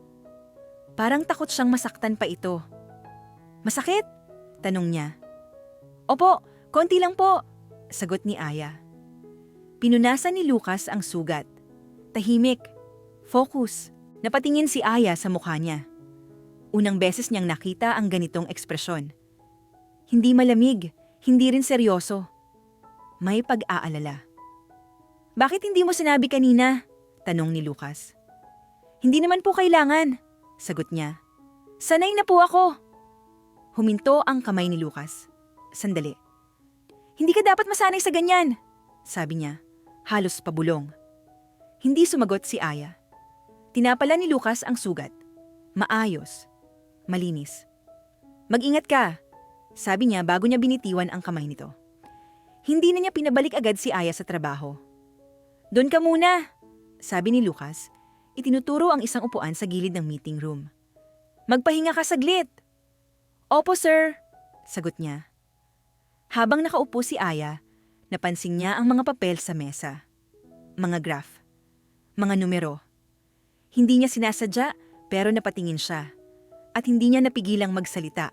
Speaker 1: Parang takot siyang masaktan pa ito. Masakit? Tanong niya. Opo, konti lang po, sagot ni Aya. Pinunasan ni Lucas ang sugat. Tahimik. Focus. Napatingin si Aya sa mukha niya. Unang beses niyang nakita ang ganitong ekspresyon. Hindi malamig, hindi rin seryoso. May pag-aalala. Bakit hindi mo sinabi kanina? Tanong ni Lucas. Hindi naman po kailangan, sagot niya. Sanay na po ako. Huminto ang kamay ni Lucas. Sandali. Hindi ka dapat masanay sa ganyan, sabi niya, halos pabulong. Hindi sumagot si Aya. Tinapala ni Lucas ang sugat. Maayos. Malinis. Mag-ingat ka, sabi niya bago niya binitiwan ang kamay nito. Hindi na niya pinabalik agad si Aya sa trabaho. Doon ka muna, sabi ni Lucas. Itinuturo ang isang upuan sa gilid ng meeting room. Magpahinga ka saglit. Opo sir, sagot niya. Habang nakaupo si Aya, napansin niya ang mga papel sa mesa. Mga graph. Mga numero. Hindi niya sinasadya pero napatingin siya. At hindi niya napigilang magsalita.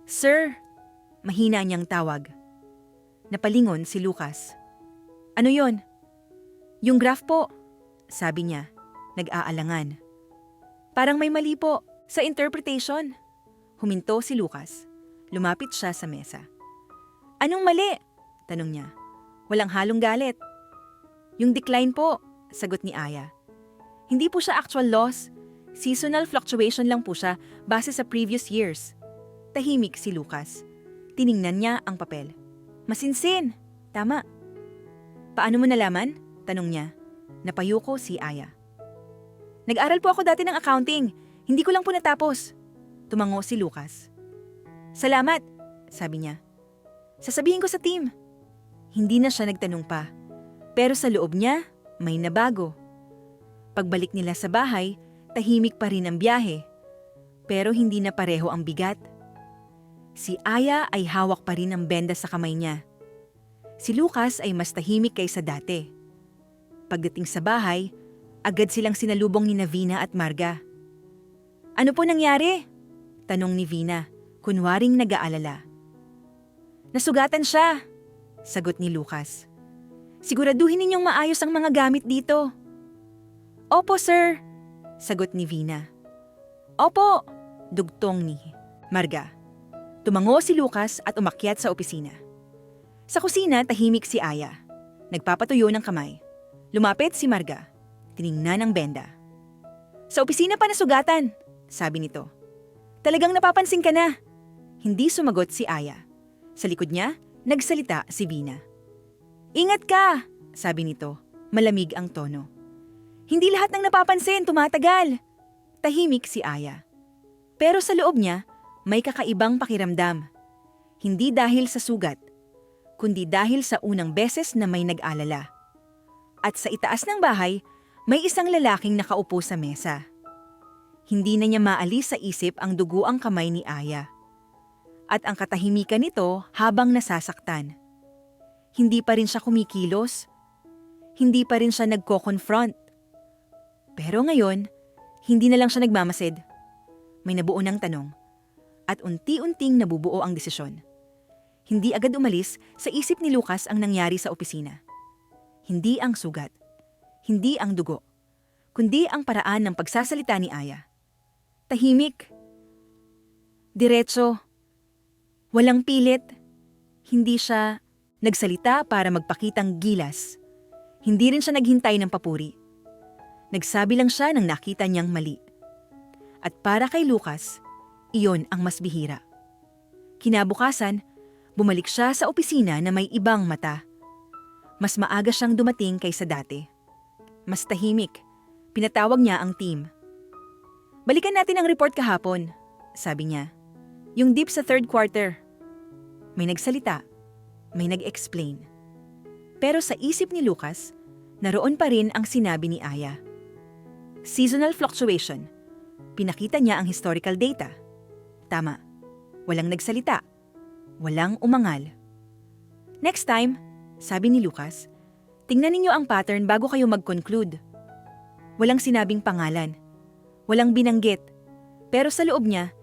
Speaker 1: Sir, mahina niyang tawag. Napalingon si Lucas. Ano yon? Yung graph po, sabi niya, nag-aalangan. Parang may mali po sa interpretation. Huminto si Lucas. Lumapit siya sa mesa. Anong mali? Tanong niya. Walang halong galit. Yung decline po, sagot ni Aya. Hindi po siya actual loss. Seasonal fluctuation lang po siya base sa previous years. Tahimik si Lucas. Tiningnan niya ang papel. Masinsin. Tama. Paano mo nalaman? Tanong niya. Napayuko si Aya. Nag-aral po ako dati ng accounting. Hindi ko lang po natapos. Tumango si Lucas. Salamat, sabi niya. Sasabihin ko sa team. Hindi na siya nagtanong pa. Pero sa loob niya, may nabago. Pagbalik nila sa bahay, tahimik pa rin ang biyahe. Pero hindi na pareho ang bigat. Si Aya ay hawak pa rin ang benda sa kamay niya. Si Lucas ay mas tahimik kaysa dati. Pagdating sa bahay, agad silang sinalubong ni Vina at Marga. Ano po nangyari? Tanong ni Vina, kunwaring nag-aalala. Nasugatan siya, sagot ni Lucas. Siguraduhin ninyong maayos ang mga gamit dito. Opo, sir, sagot ni Vina. Opo, dugtong ni Marga. Tumango si Lucas at umakyat sa opisina. Sa kusina, tahimik si Aya. Nagpapatuyo ng kamay. Lumapit si Marga. Tiningnan ang benda. Sa opisina pa nasugatan, sabi nito. Talagang napapansin ka na. Hindi sumagot si Aya. Sa likod niya, nagsalita si Vina. Ingat ka, sabi nito. Malamig ang tono. Hindi lahat ng napapansin tumatagal. Tahimik si Aya. Pero sa loob niya, may kakaibang pakiramdam. Hindi dahil sa sugat, kundi dahil sa unang beses na may nag-alala. At sa itaas ng bahay, may isang lalaking nakaupo sa mesa. Hindi na niya maalis sa isip ang duguang kamay ni Aya. At ang katahimikan nito habang nasasaktan. Hindi pa rin siya kumikilos. Hindi pa rin siya nagko-confront. Pero ngayon, hindi na lang siya nagmamasid. May nabuo ng tanong. At unti-unting nabubuo ang desisyon. Hindi agad umalis sa isip ni Lucas ang nangyari sa opisina. Hindi ang sugat. Hindi ang dugo. Kundi ang paraan ng pagsasalita ni Aya. Tahimik. Diretso. Walang pilit. Hindi siya nagsalita para magpakitang gilas. Hindi rin siya naghintay ng papuri. Nagsabi lang siya ng nakita niyang mali. At para kay Lucas, iyon ang mas bihira. Kinabukasan, bumalik siya sa opisina na may ibang mata. Mas maaga siyang dumating kaysa dati. Mas tahimik. Pinatawag niya ang team. Balikan natin ang report kahapon, sabi niya. Yung dip sa third quarter. May nagsalita. May nag-explain. Pero sa isip ni Lucas, Naroon pa rin ang sinabi ni Aya. Seasonal fluctuation. Pinakita niya ang historical data. Tama. Walang nagsalita. Walang umangal. Next time, sabi ni Lucas, tingnan ninyo ang pattern bago kayo mag-conclude. Walang sinabing pangalan. Walang binanggit. Pero sa loob niya,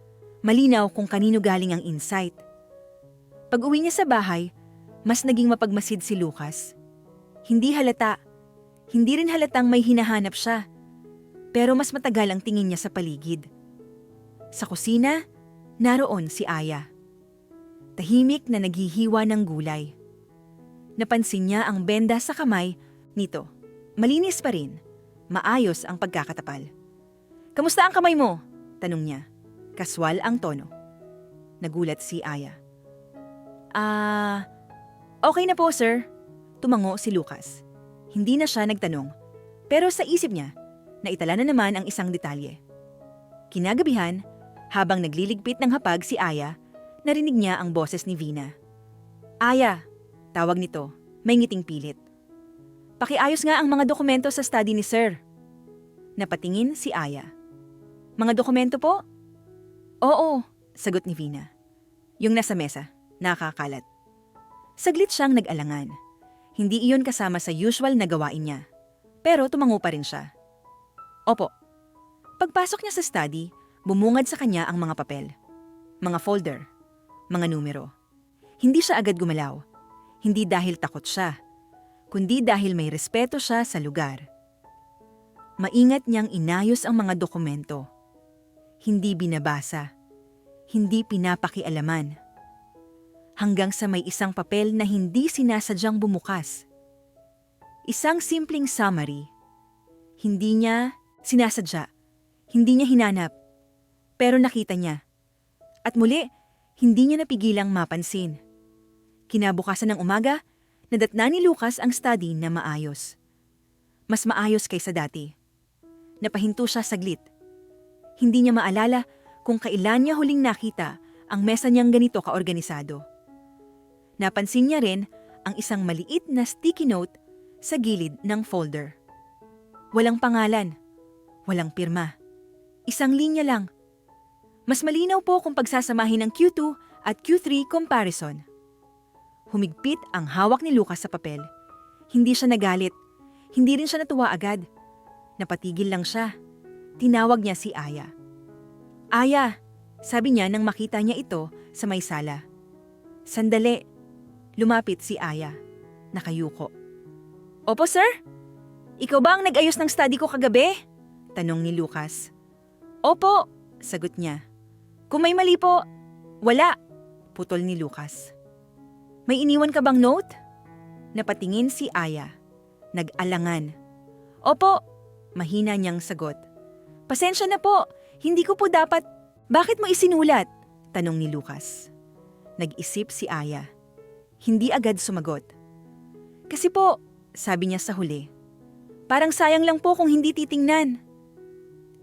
Speaker 1: malinaw kung kanino galing ang insight. Pag-uwi niya sa bahay, mas naging mapagmasid si Lucas. Hindi halata. Hindi rin halatang may hinahanap siya. Pero mas matagal ang tingin niya sa paligid. Sa kusina, naroon si Aya. Tahimik na naghihiwa ng gulay. Napansin niya ang benda sa kamay nito. Malinis pa rin. Maayos ang pagkakatapal. "Kamusta ang kamay mo?" tanong niya. Kaswal ang tono. Nagulat si Aya. Okay na po, sir." Tumango si Lucas. Hindi na siya nagtanong. Pero sa isip niya, naitala na naman ang isang detalye. Kinagabihan, habang nagliligpit ng hapag si Aya, narinig niya ang boses ni Vina. "Aya," tawag nito, may ngiting pilit. "Pakiayos nga ang mga dokumento sa study ni sir." Napatingin si Aya. "Mga dokumento po?" "Oo," sagot ni Vina. "Yung nasa mesa, nakakalat." Saglit siyang nag-alangan. Hindi iyon kasama sa usual na gawain niya. Pero tumango pa rin siya. "Opo." Pagpasok niya sa study, bumungad sa kanya ang mga papel. Mga folder. Mga numero. Hindi siya agad gumalaw. Hindi dahil takot siya, kundi dahil may respeto siya sa lugar. Maingat niyang inayos ang mga dokumento. Hindi binabasa. Hindi pinapakialaman. Hanggang sa may isang papel na hindi sinasadyang bumukas. Isang simpleng summary. Hindi niya sinasadya. Hindi niya hinanap. Pero nakita niya. At muli, hindi niya napigilang mapansin. Kinabukasan ng umaga, nadatna ni Lucas ang study na maayos. Mas maayos kaysa dati. Napahinto siya saglit. Hindi niya maalala kung kailan niya huling nakita ang mesa niyang ganito kaorganisado. Napansin niya rin ang isang maliit na sticky note sa gilid ng folder. Walang pangalan. Walang pirma. Isang linya lang. Mas malinaw po kung pagsasamahin ng Q2 at Q3 comparison. Humigpit ang hawak ni Lucas sa papel. Hindi siya nagalit. Hindi rin siya natuwa agad. Napatigil lang siya. Tinawag niya si Aya. "Aya," sabi niya nang makita niya ito sa may sala. "Sandali." Lumapit si Aya. Nakayuko. "Opo, sir? Ikaw ba ang nag-ayos ng study ko kagabi?" Tanong ni Lucas. "Opo," sagot niya. "Kung may mali po." "Wala," putol ni Lucas. "May iniwan ka bang note?" Napatingin si Aya. Nag-alangan. "Opo," mahina niyang sagot. "Pasensya na po, hindi ko po dapat." "Bakit mo isinulat?" tanong ni Lucas. Nag-isip si Aya. Hindi agad sumagot. "Kasi po," sabi niya sa huli, "parang sayang lang po kung hindi titingnan."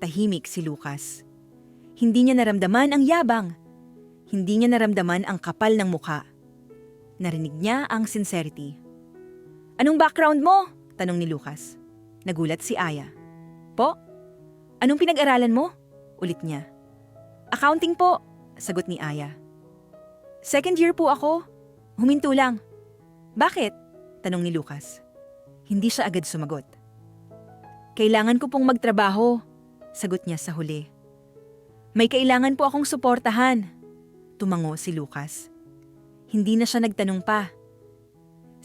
Speaker 1: Tahimik si Lucas. Hindi niya naramdaman ang yabang. Hindi niya naramdaman ang kapal ng mukha. Narinig niya ang sincerity. "Anong background mo?" tanong ni Lucas. Nagulat si Aya. "Po? Anong pinag-aralan mo?" ulit niya. "Accounting po," sagot ni Aya. "Second year po ako. Huminto lang." "Bakit?" tanong ni Lucas. Hindi siya agad sumagot. "Kailangan ko pong magtrabaho," sagot niya sa huli. "May kailangan po akong suportahan." Tumango si Lucas. Hindi na siya nagtanong pa.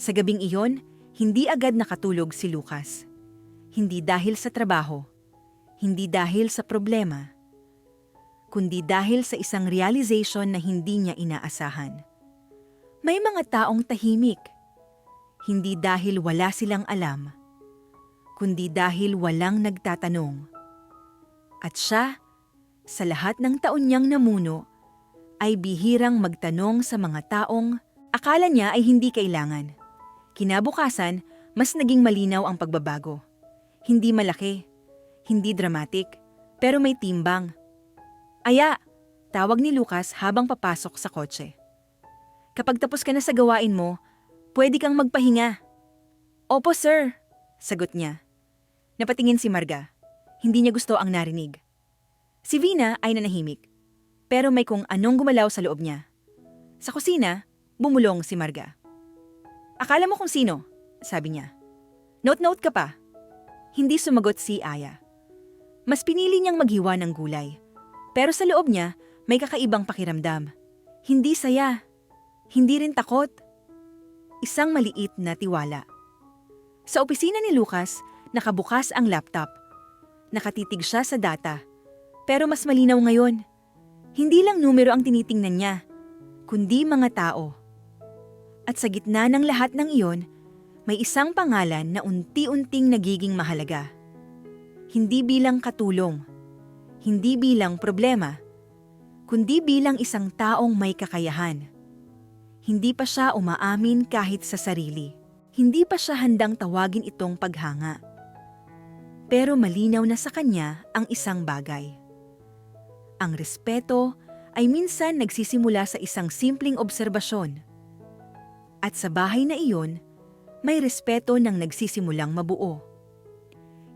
Speaker 1: Sa gabing iyon, hindi agad nakatulog si Lucas. Hindi dahil sa trabaho, hindi dahil sa problema, kundi dahil sa isang realization na hindi niya inaasahan. May mga taong tahimik, hindi dahil wala silang alam, kundi dahil walang nagtatanong. At siya, sa lahat ng taon niyang namuno, ay bihirang magtanong sa mga taong akala niya ay hindi kailangan. Kinabukasan, mas naging malinaw ang pagbabago. Hindi malaki, hindi dramatic, pero may timbang. "Aya," tawag ni Lucas habang papasok sa kotse. "Kapag tapos ka na sa gawain mo, pwede kang magpahinga." "Opo, sir," sagot niya. Napatingin si Marga. Hindi niya gusto ang narinig. Si Vina ay nanahimik, pero may kung anong gumalaw sa loob niya. Sa kusina, bumulong si Marga. Akala mo kung sino? Sabi niya. Note-note ka pa. Hindi sumagot si Aya. Mas pinili niyang maghiwa ng gulay. Pero sa loob niya, may kakaibang pakiramdam. Hindi saya. Hindi rin takot. Isang maliit na tiwala. Sa opisina ni Lucas, nakabukas ang laptop. Nakatitig siya sa data. Pero mas malinaw ngayon. Hindi lang numero ang tinitingnan niya, kundi mga tao. At sa gitna ng lahat ng iyon, may isang pangalan na unti-unting nagiging mahalaga. Hindi bilang katulong, hindi bilang problema, kundi bilang isang taong may kakayahan. Hindi pa siya umaamin kahit sa sarili. Hindi pa siya handang tawagin itong paghanga. Pero malinaw na sa kanya ang isang bagay. Ang respeto ay minsan nagsisimula sa isang simpleng obserbasyon. At sa bahay na iyon, may respeto nang nagsisimulang mabuo.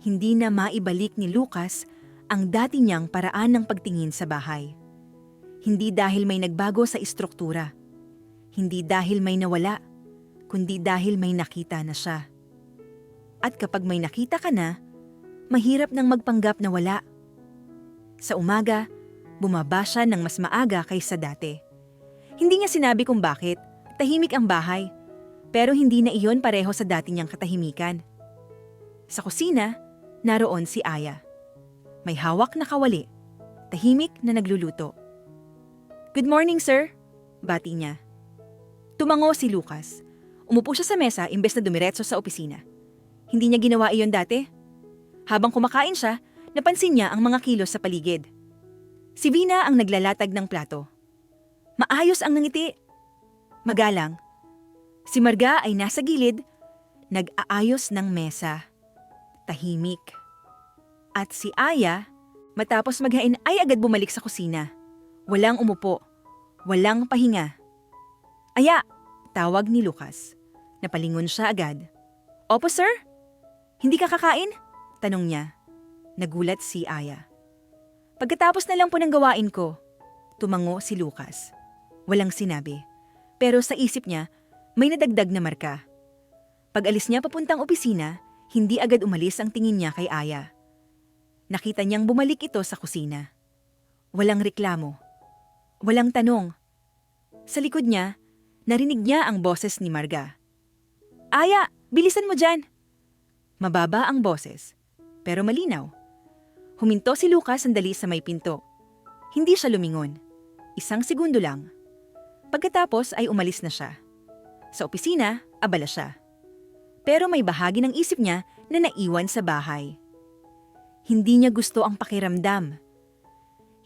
Speaker 1: Hindi na maibalik ni Lucas ang dati niyang paraan ng pagtingin sa bahay. Hindi dahil may nagbago sa istruktura. Hindi dahil may nawala, kundi dahil may nakita na siya. At kapag may nakita ka na, mahirap nang magpanggap na wala. Sa umaga, bumaba siya ng mas maaga kaysa dati. Hindi niya sinabi kung bakit, tahimik ang bahay, pero hindi na iyon pareho sa dati niyang katahimikan. Sa kusina, naroon si Aya. May hawak na kawali, tahimik na nagluluto. Good morning, sir, bati niya. Tumango si Lucas. Umupo siya sa mesa imbes na dumiretso sa opisina. Hindi niya ginawa iyon dati. Habang kumakain siya, napansin niya ang mga kilos sa paligid. Si Vina ang naglalatag ng plato. Maayos ang nangiti. Magalang. Si Marga ay nasa gilid, nag-aayos ng mesa. Tahimik. At si Aya, matapos maghain ay agad bumalik sa kusina. Walang umupo. Walang pahinga. Aya! Tawag ni Lucas. Napalingon siya agad. Opo, sir? Hindi ka kakain? Tanong niya. Nagulat si Aya. Pagkatapos na lang po ng gawain ko, tumango si Lucas. Walang sinabi. Pero sa isip niya, may nadagdag na marka. Pag alis niya papuntang opisina, hindi agad umalis ang tingin niya kay Aya. Nakita niyang bumalik ito sa kusina. Walang reklamo. Walang tanong. Sa likod niya, narinig niya ang boses ni Marga. Aya, bilisan mo dyan! Mababa ang boses, pero malinaw. Huminto si Lucas sandali sa may pinto. Hindi siya lumingon. Isang segundo lang. Pagkatapos ay umalis na siya. Sa opisina, abala siya. Pero may bahagi ng isip niya na naiwan sa bahay. Hindi niya gusto ang pakiramdam.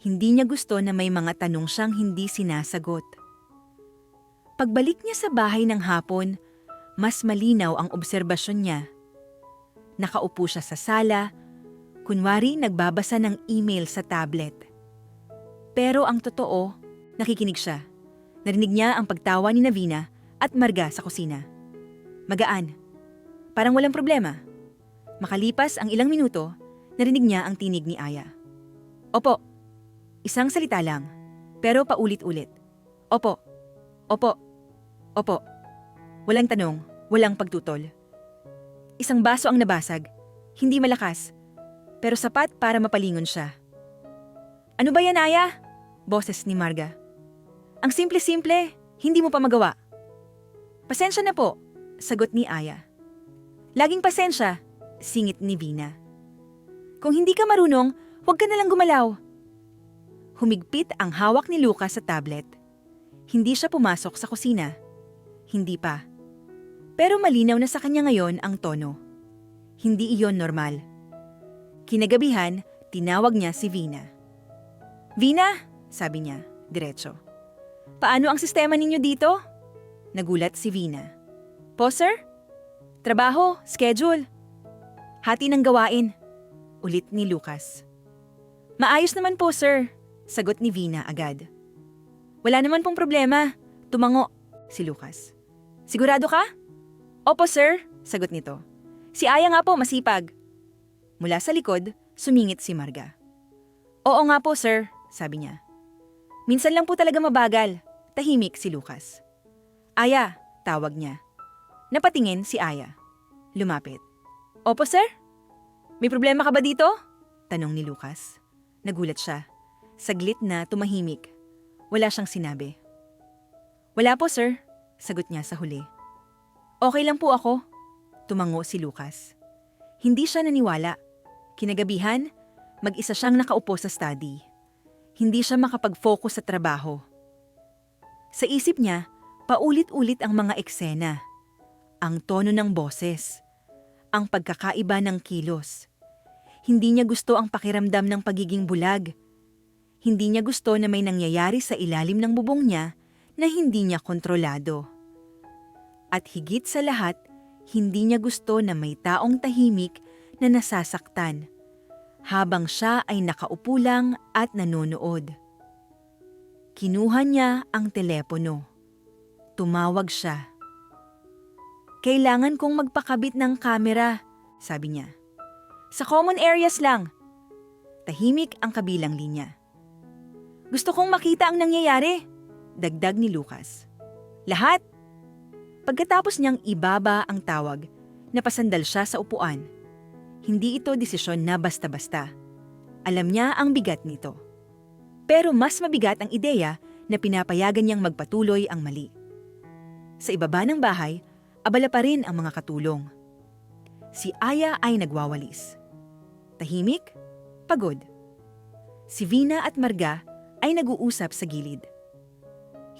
Speaker 1: Hindi niya gusto na may mga tanong siyang hindi sinasagot. Pagbalik niya sa bahay ng hapon, mas malinaw ang obserbasyon niya. Nakaupo siya sa sala, kunwari nagbabasa ng email sa tablet. Pero ang totoo, nakikinig siya. Narinig niya ang pagtawa ni Navina at Marga sa kusina. Magaan. Parang walang problema. Makalipas ang ilang minuto, narinig niya ang tinig ni Aya. Opo. Isang salita lang, pero paulit-ulit. Opo. Opo. Opo. Walang tanong, walang pagtutol. Isang baso ang nabasag, hindi malakas, pero sapat para mapalingon siya. Ano ba yan, Aya? Boses ni Marga. Ang simple-simple, hindi mo pa magawa. Pasensya na po, sagot ni Aya. Laging pasensya, singit ni Vina. Kung hindi ka marunong, huwag ka nalang gumalaw. Humigpit ang hawak ni Lucas sa tablet. Hindi siya pumasok sa kusina. Hindi pa. Pero malinaw na sa kanya ngayon ang tono. Hindi iyon normal. Kinagabihan, tinawag niya si Vina. Vina, sabi niya, diretso. Paano ang sistema ninyo dito? Nagulat si Vina. Po, sir? Trabaho, schedule. Hati ng gawain. Ulit ni Lucas. Maayos naman po, sir, sagot ni Vina agad. Wala naman pong problema. Tumango si Lucas. Sigurado ka? Opo, sir, sagot nito. Si Aya nga po, masipag. Mula sa likod, sumingit si Marga. Oo nga po, sir, sabi niya. Minsan lang po talaga mabagal. Tahimik si Lucas. Aya, tawag niya. Napatingin si Aya. Lumapit. Opo, sir? May problema ka ba dito? Tanong ni Lucas. Nagulat siya. Saglit na tumahimik. Wala siyang sinabi. Wala po, sir, sagot niya sa huli. Okay lang po ako. Tumango si Lucas. Hindi siya naniwala. Kinagabihan, mag-isa siyang nakaupo sa study. Hindi siya makapag-focus sa trabaho. Sa isip niya, paulit-ulit ang mga eksena. Ang tono ng boses. Ang pagkakaiba ng kilos. Hindi niya gusto ang pakiramdam ng pagiging bulag. Hindi niya gusto na may nangyayari sa ilalim ng bubong niya na hindi niya kontrolado. At higit sa lahat, hindi niya gusto na may taong tahimik na nasasaktan habang siya ay nakaupo lang at nanonood. Kinuha niya ang telepono. Tumawag siya. Kailangan kong magpakabit ng kamera, sabi niya. Sa common areas lang. Tahimik ang kabilang linya. Gusto kong makita ang nangyayari, dagdag ni Lucas. Lahat? Pagkatapos niyang ibaba ang tawag, napasandal siya sa upuan. Hindi ito desisyon na basta-basta. Alam niya ang bigat nito. Pero mas mabigat ang ideya na pinapayagan niyang magpatuloy ang mali. Sa ibaba ng bahay, abala pa rin ang mga katulong. Si Aya ay nagwawalis. Tahimik, pagod. Si Vina at Marga ay nag-uusap sa gilid.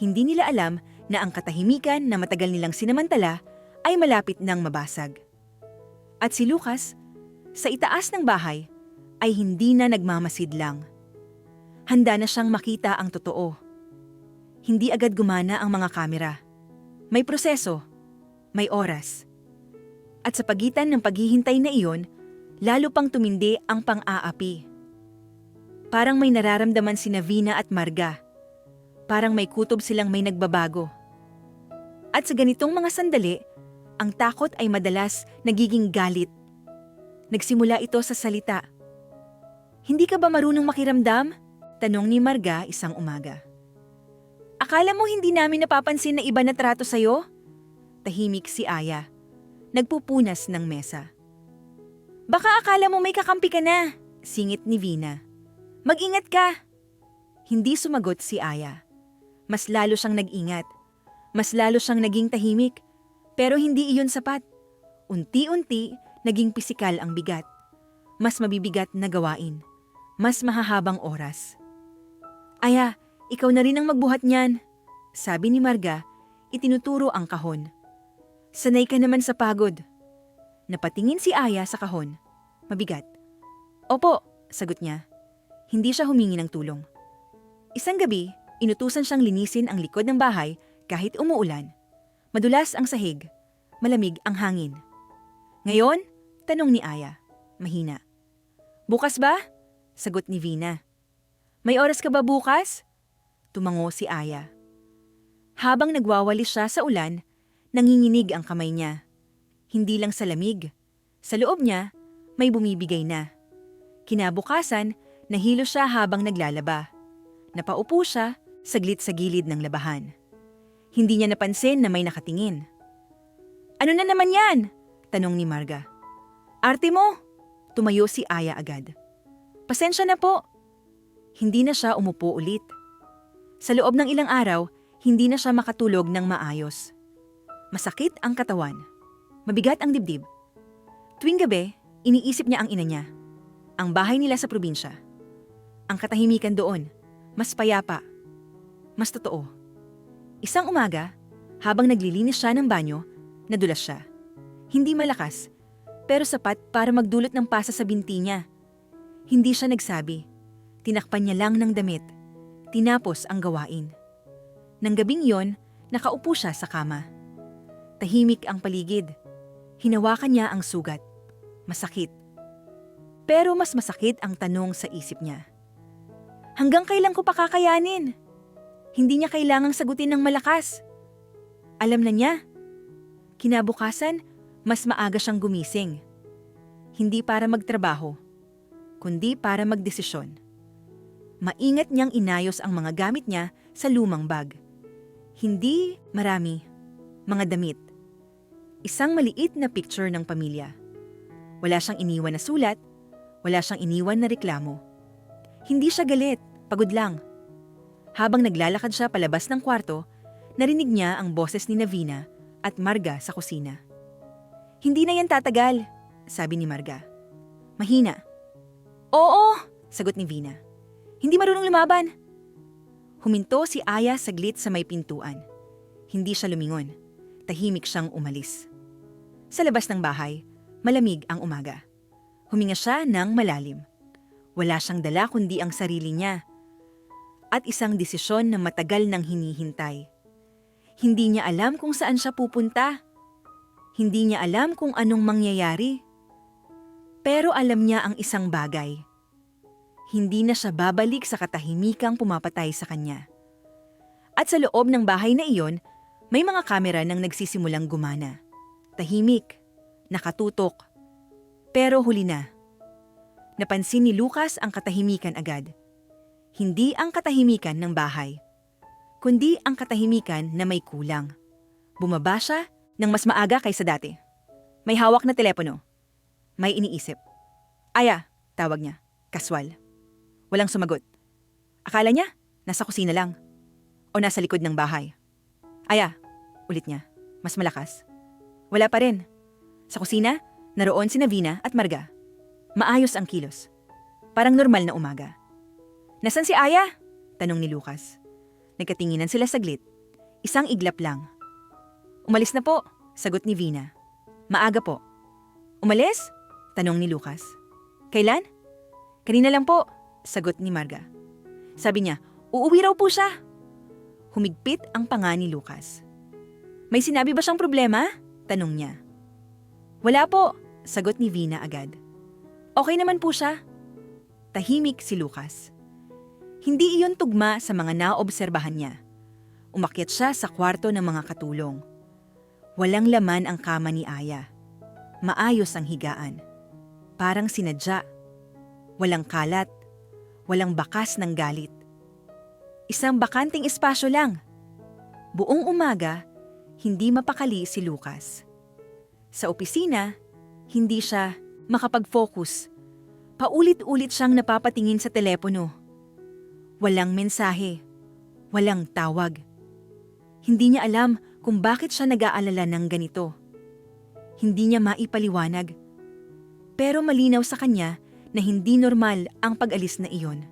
Speaker 1: Hindi nila alam na ang katahimikan na matagal nilang sinamantala ay malapit nang mabasag. At si Lucas, sa itaas ng bahay, ay hindi na nagmamasid lang. Handa na siyang makita ang totoo. Hindi agad gumana ang mga kamera. May proseso, may oras. At sa pagitan ng paghihintay na iyon, lalo pang tumindi ang pang-aapi. Parang may nararamdaman sina Vina at Marga. Parang may kutob silang may nagbabago. At sa ganitong mga sandali, ang takot ay madalas nagiging galit. Nagsimula ito sa salita. Hindi ka ba marunong makiramdam? Tanong ni Marga isang umaga. Akala mo hindi namin napapansin na iba na trato sa'yo? Tahimik si Aya. Nagpupunas ng mesa. Baka akala mo may kakampi ka na, singit ni Vina. Mag-ingat ka. Hindi sumagot si Aya. Mas lalo siyang nag-ingat. Mas lalo siyang naging tahimik. Pero hindi iyon sapat. Unti-unti, naging pisikal ang bigat. Mas mabibigat na gawain. Mas mahahabang oras. Aya, ikaw na rin ang magbuhat niyan. Sabi ni Marga, itinuturo ang kahon. Sanay ka naman sa pagod. Napatingin si Aya sa kahon. Mabigat. Opo, sagot niya. Hindi siya humingi ng tulong. Isang gabi, inutusan siyang linisin ang likod ng bahay kahit umuulan. Madulas ang sahig. Malamig ang hangin. Ngayon? Tanong ni Aya. Mahina. Bukas ba? Sagot ni Vina. May oras ka ba bukas? Tumango si Aya. Habang nagwawalis siya sa ulan, nanginginig ang kamay niya. Hindi lang sa lamig. Sa loob niya, may bumibigay na. Kinabukasan, nahilo siya habang naglalaba. Napaupo siya, saglit sa gilid ng labahan. Hindi niya napansin na may nakatingin. Ano na naman yan? Tanong ni Marga. Arte mo? Tumayo si Aya agad. Pasensya na po. Hindi na siya umupo ulit. Sa loob ng ilang araw, hindi na siya makatulog ng maayos. Masakit ang katawan. Mabigat ang dibdib. Tuwing gabi, iniisip niya ang ina niya. Ang bahay nila sa probinsya. Ang katahimikan doon, mas payapa. Mas totoo. Isang umaga, habang naglilinis siya ng banyo, nadulas siya. Hindi malakas, pero sapat para magdulot ng pasa sa binti niya. Hindi siya nagsabi. Tinakpan niya lang ng damit. Tinapos ang gawain. Nang gabing yon, nakaupo siya sa kama. Tahimik ang paligid. Hinawakan niya ang sugat. Masakit. Pero mas masakit ang tanong sa isip niya. Hanggang kailan ko pa kakayanin? Hindi niya kailangang sagutin ng malakas. Alam na niya. Kinabukasan, mas maaga siyang gumising. Hindi para magtrabaho, kundi para magdesisyon. Maingat niyang inayos ang mga gamit niya sa lumang bag. Hindi marami, mga damit. Isang maliit na picture ng pamilya. Wala siyang iniwan na sulat, wala siyang iniwan na reklamo. Hindi siya galit, pagod lang. Habang naglalakad siya palabas ng kwarto, narinig niya ang boses ni Navina at Marga sa kusina. "Hindi na yan tatagal," sabi ni Marga. Mahina. "Oo," sagot ni Vina. "Hindi marunong lumaban." Huminto si Aya saglit sa may pintuan. Hindi siya lumingon. Tahimik siyang umalis. Sa labas ng bahay, malamig ang umaga. Huminga siya ng malalim. Wala siyang dala kundi ang sarili niya. At isang desisyon na matagal nang hinihintay. Hindi niya alam kung saan siya pupunta. Hindi niya alam kung anong mangyayari. Pero alam niya ang isang bagay. Hindi na siya babalik sa katahimikang pumapatay sa kanya. At sa loob ng bahay na iyon, may mga kamera nang nagsisimulang gumana. Tahimik, nakatutok. Pero huli na. Napansin ni Lucas ang katahimikan agad. Hindi ang katahimikan ng bahay, kundi ang katahimikan na may kulang. Bumaba siya ng mas maaga kaysa dati. May hawak na telepono. May iniisip. "Aya," tawag niya. Kaswal. Walang sumagot. Akala niya, nasa kusina lang. O nasa likod ng bahay. "Aya," ulit niya. Mas malakas. Wala pa rin. Sa kusina, naroon si Navina at Marga. Maayos ang kilos. Parang normal na umaga. "Nasaan si Aya?" tanong ni Lucas. Nagkatinginan sila saglit. Isang iglap lang. "Umalis na po," sagot ni Vina. "Maaga po." "Umalis?" tanong ni Lucas. "Kailan?" "Kanina lang po," sagot ni Marga. Sabi niya, uuwi raw po siya. Humigpit ang panga ni Lucas. "May sinabi ba siyang problema?" tanong niya. "Wala po," sagot ni Vina agad. "Okay naman po siya." Tahimik si Lucas. Hindi iyon tugma sa mga naobserbahan niya. Umakyat siya sa kwarto ng mga katulong. Walang laman ang kama ni Aya. Maayos ang higaan. Parang sinadya. Walang kalat. Walang bakas ng galit. Isang bakanting espasyo lang. Buong umaga, hindi mapakali si Lucas. Sa opisina, hindi siya makapag-focus. Paulit-ulit siyang napapatingin sa telepono. Walang mensahe. Walang tawag. Hindi niya alam kung bakit siya nag-aalala ng ganito. Hindi niya maipaliwanag. Pero malinaw sa kanya na hindi normal ang pag-alis na iyon.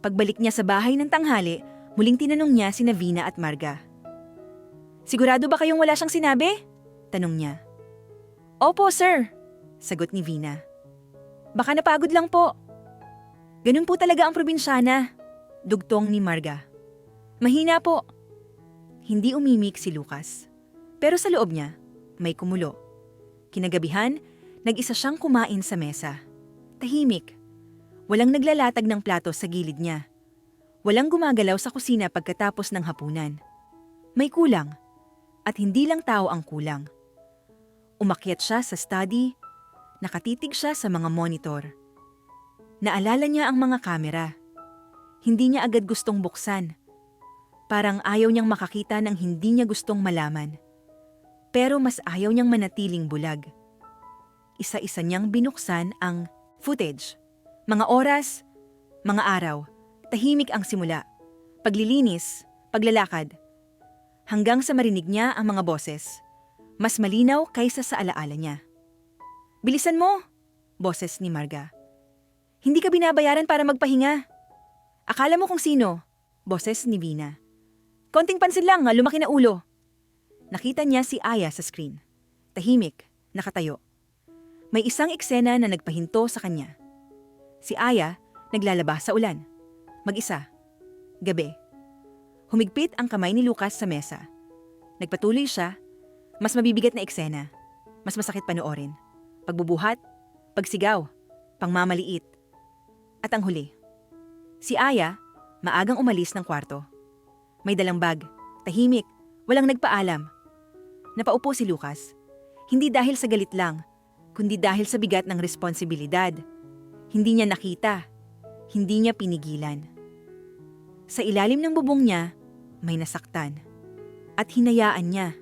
Speaker 1: Pagbalik niya sa bahay ng tanghali, muling tinanong niya si Navina at Marga. "Sigurado ba kayong wala siyang sinabi?" tanong niya. "Opo, sir," sagot ni Vina. "Baka napagod lang po." "Ganun po talaga ang probinsyana," dugtong ni Marga. "Mahina po." Hindi umimik si Lucas. Pero sa loob niya, may kumulo. Kinagabihan, nag-isa siyang kumain sa mesa. Tahimik. Walang naglalatag ng plato sa gilid niya. Walang gumagalaw sa kusina pagkatapos ng hapunan. May kulang. At hindi lang tao ang kulang. Umakyat siya sa study, nakatitig siya sa mga monitor. Naalala niya ang mga kamera. Hindi niya agad gustong buksan. Parang ayaw niyang makakita ng hindi niya gustong malaman. Pero mas ayaw niyang manatiling bulag. Isa-isa niyang binuksan ang footage. Mga oras, mga araw, tahimik ang simula. Paglilinis, paglalakad. Hanggang sa marinig niya ang mga boses. Mas malinaw kaysa sa alaala niya. "Bilisan mo!" boses ni Marga. "Hindi ka binabayaran para magpahinga." "Akala mo kung sino?" boses ni Vina. "Konting pansin lang, lumaki na ulo." Nakita niya si Aya sa screen. Tahimik, nakatayo. May isang eksena na nagpahinto sa kanya. Si Aya naglalaba sa ulan. Mag-isa. Gabi. Humigpit ang kamay ni Lucas sa mesa. Nagpatuloy siya. Mas mabibigat na eksena. Mas masakit panoorin. Pagbubuhat, pagsigaw, pangmamaliit. At ang huli. Si Aya, maagang umalis ng kwarto. May dalang bag, tahimik, walang nagpaalam. Napaupo si Lucas. Hindi dahil sa galit lang, kundi dahil sa bigat ng responsibilidad. Hindi niya nakita, hindi niya pinigilan. Sa ilalim ng bubong niya, may nasaktan. At hinayaan niya.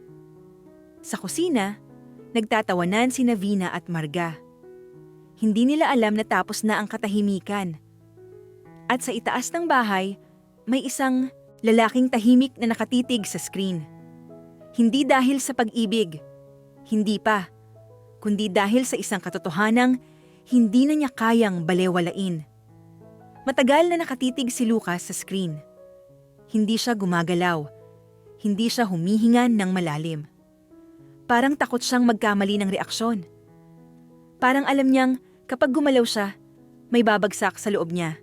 Speaker 1: Sa kusina, nagtatawanan sina Vina at Marga. Hindi nila alam na tapos na ang katahimikan. At sa itaas ng bahay, may isang lalaking tahimik na nakatitig sa screen. Hindi dahil sa pag-ibig, hindi pa, kundi dahil sa isang katotohanang hindi na niya kayang balewalain. Matagal na nakatitig si Lucas sa screen. Hindi siya gumagalaw, hindi siya humihinga ng malalim. Parang takot siyang magkamali ng reaksyon. Parang alam niyang kapag gumalaw siya, may babagsak sa loob niya.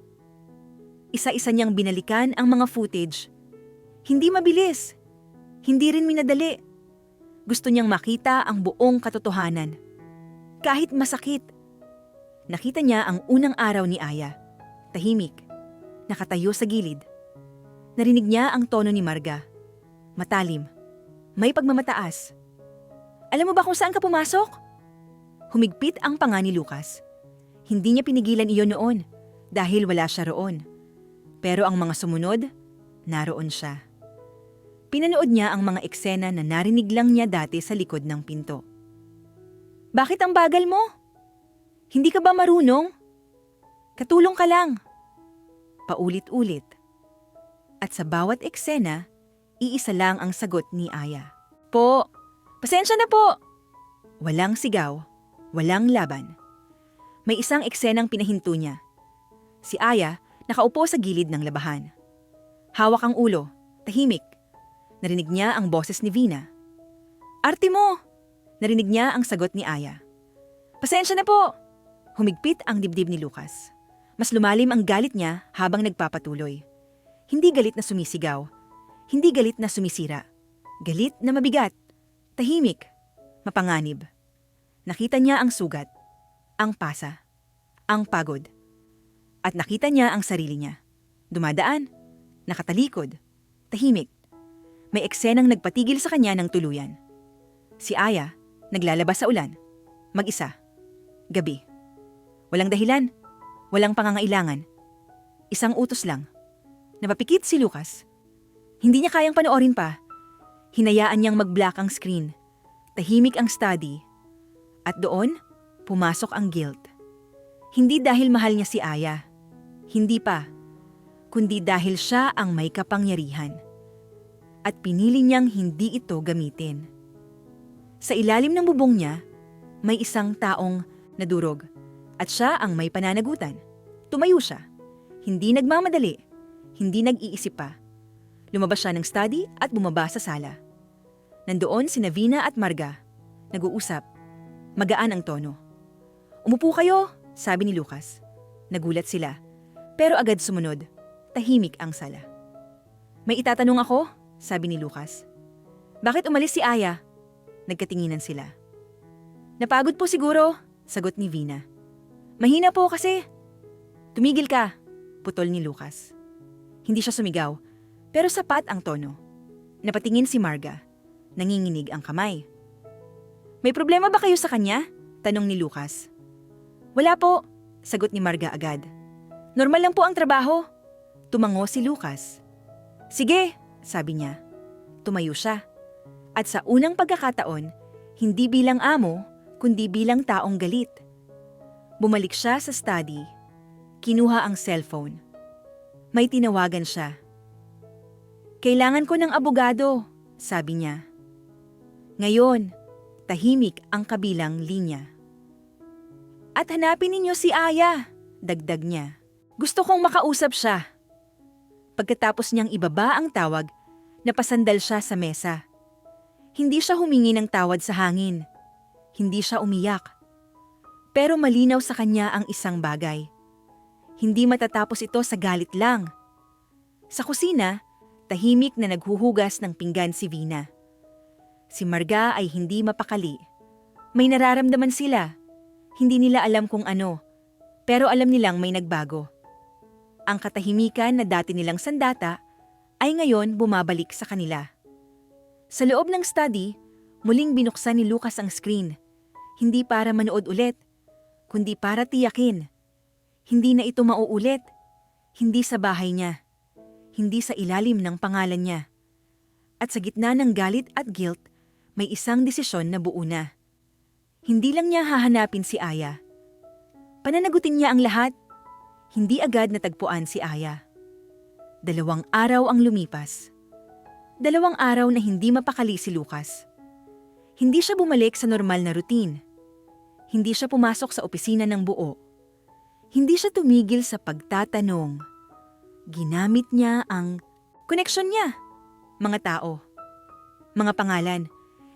Speaker 1: Isa-isa niyang binalikan ang mga footage. Hindi mabilis, hindi rin minadali. Gusto niyang makita ang buong katotohanan. Kahit masakit. Nakita niya ang unang araw ni Aya. Tahimik, nakatayo sa gilid. Narinig niya ang tono ni Marga. Matalim, may pagmamataas. Alam mo ba kung saan ka pumasok? Humigpit ang panga ni Lucas. Hindi niya pinigilan iyon noon dahil wala siya roon. Pero ang mga sumunod, naroon siya. Pinanood niya ang mga eksena na narinig lang niya dati sa likod ng pinto. Bakit ang bagal mo? Hindi ka ba marunong? Katulong ka lang. Paulit-ulit. At sa bawat eksena, iisa lang ang sagot ni Aya. Po, pasensya na po. Walang sigaw, walang laban. May isang eksenang pinahinto niya. Si Aya nakaupo sa gilid ng labahan. Hawak ang ulo, tahimik. Narinig niya ang boses ni Vina. Arte mo! Narinig niya ang sagot ni Aya. Pasensya na po! Humigpit ang dibdib ni Lucas. Mas lumalim ang galit niya habang nagpapatuloy. Hindi galit na sumisigaw. Hindi galit na sumisira. Galit na mabigat. Tahimik. Mapanganib. Nakita niya ang sugat. Ang pasa. Ang pagod. At nakita niya ang sarili niya. Dumadaan. Nakatalikod. Tahimik. May eksenang nagpatigil sa kanya ng tuluyan. Si Aya, naglalabas sa ulan. Mag-isa. Gabi. Walang dahilan. Walang pangangailangan. Isang utos lang. Napapikit si Lucas. Hindi niya kayang panoorin pa. Hinayaan niyang mag-black ang screen. Tahimik ang study. At doon, pumasok ang guilt. Hindi dahil mahal niya si Aya. Hindi pa. Kundi dahil siya ang may kapangyarihan. At pinili niyang hindi ito gamitin. Sa ilalim ng bubong niya, may isang taong nadurog. At siya ang may pananagutan. Tumayo siya. Hindi nagmamadali. Hindi nag-iisip pa. Lumabas siya ng study at bumaba sa sala. Nandoon sina Vina at Marga. Nag-uusap. Magaan ang tono. Umupo kayo, sabi ni Lucas. Nagulat sila. Pero agad sumunod. Tahimik ang sala. May itatanong ako, sabi ni Lucas. Bakit umalis si Aya? Nagkatinginan sila. Napagod po siguro, sagot ni Vina. Mahina po kasi. Tumigil ka, putol ni Lucas. Hindi siya sumigaw, pero sapat ang tono. Napatingin si Marga. Nanginginig ang kamay. May problema ba kayo sa kanya? Tanong ni Lucas. Wala po, sagot ni Marga agad. Normal lang po ang trabaho. Tumango si Lucas. Sige, sabi niya. Tumayo siya. At sa unang pagkakataon, hindi bilang amo, kundi bilang taong galit. Bumalik siya sa study. Kinuha ang cellphone. May tinawagan siya. Kailangan ko ng abogado, sabi niya. Ngayon, tahimik ang kabilang linya. At hanapin ninyo si Aya, dagdag niya. Gusto kong makausap siya. Pagkatapos niyang ibaba ang tawag, napasandal siya sa mesa. Hindi siya humingi ng tawad sa hangin. Hindi siya umiyak. Pero malinaw sa kanya ang isang bagay. Hindi matatapos ito sa galit lang. Sa kusina, tahimik na naghuhugas ng pinggan si Vina. Si Marga ay hindi mapakali. May nararamdaman sila. Hindi nila alam kung ano, pero alam nilang may nagbago. Ang katahimikan na dati nilang sandata ay ngayon bumabalik sa kanila. Sa loob ng study, muling binuksan ni Lucas ang screen. Hindi para manood ulit, kundi para tiyakin. Hindi na ito mauulit. Hindi sa bahay niya. Hindi sa ilalim ng pangalan niya. At sa gitna ng galit at guilt, may isang desisyon na buo na. Hindi lang niya hahanapin si Aya. Pananagutin niya ang lahat. Hindi agad natagpuan si Aya. 2 araw ang lumipas. 2 araw na hindi mapakali si Lucas. Hindi siya bumalik sa normal na routine. Hindi siya pumasok sa opisina ng buo. Hindi siya tumigil sa pagtatanong. Ginamit niya ang koneksyon niya. Mga tao. Mga pangalan.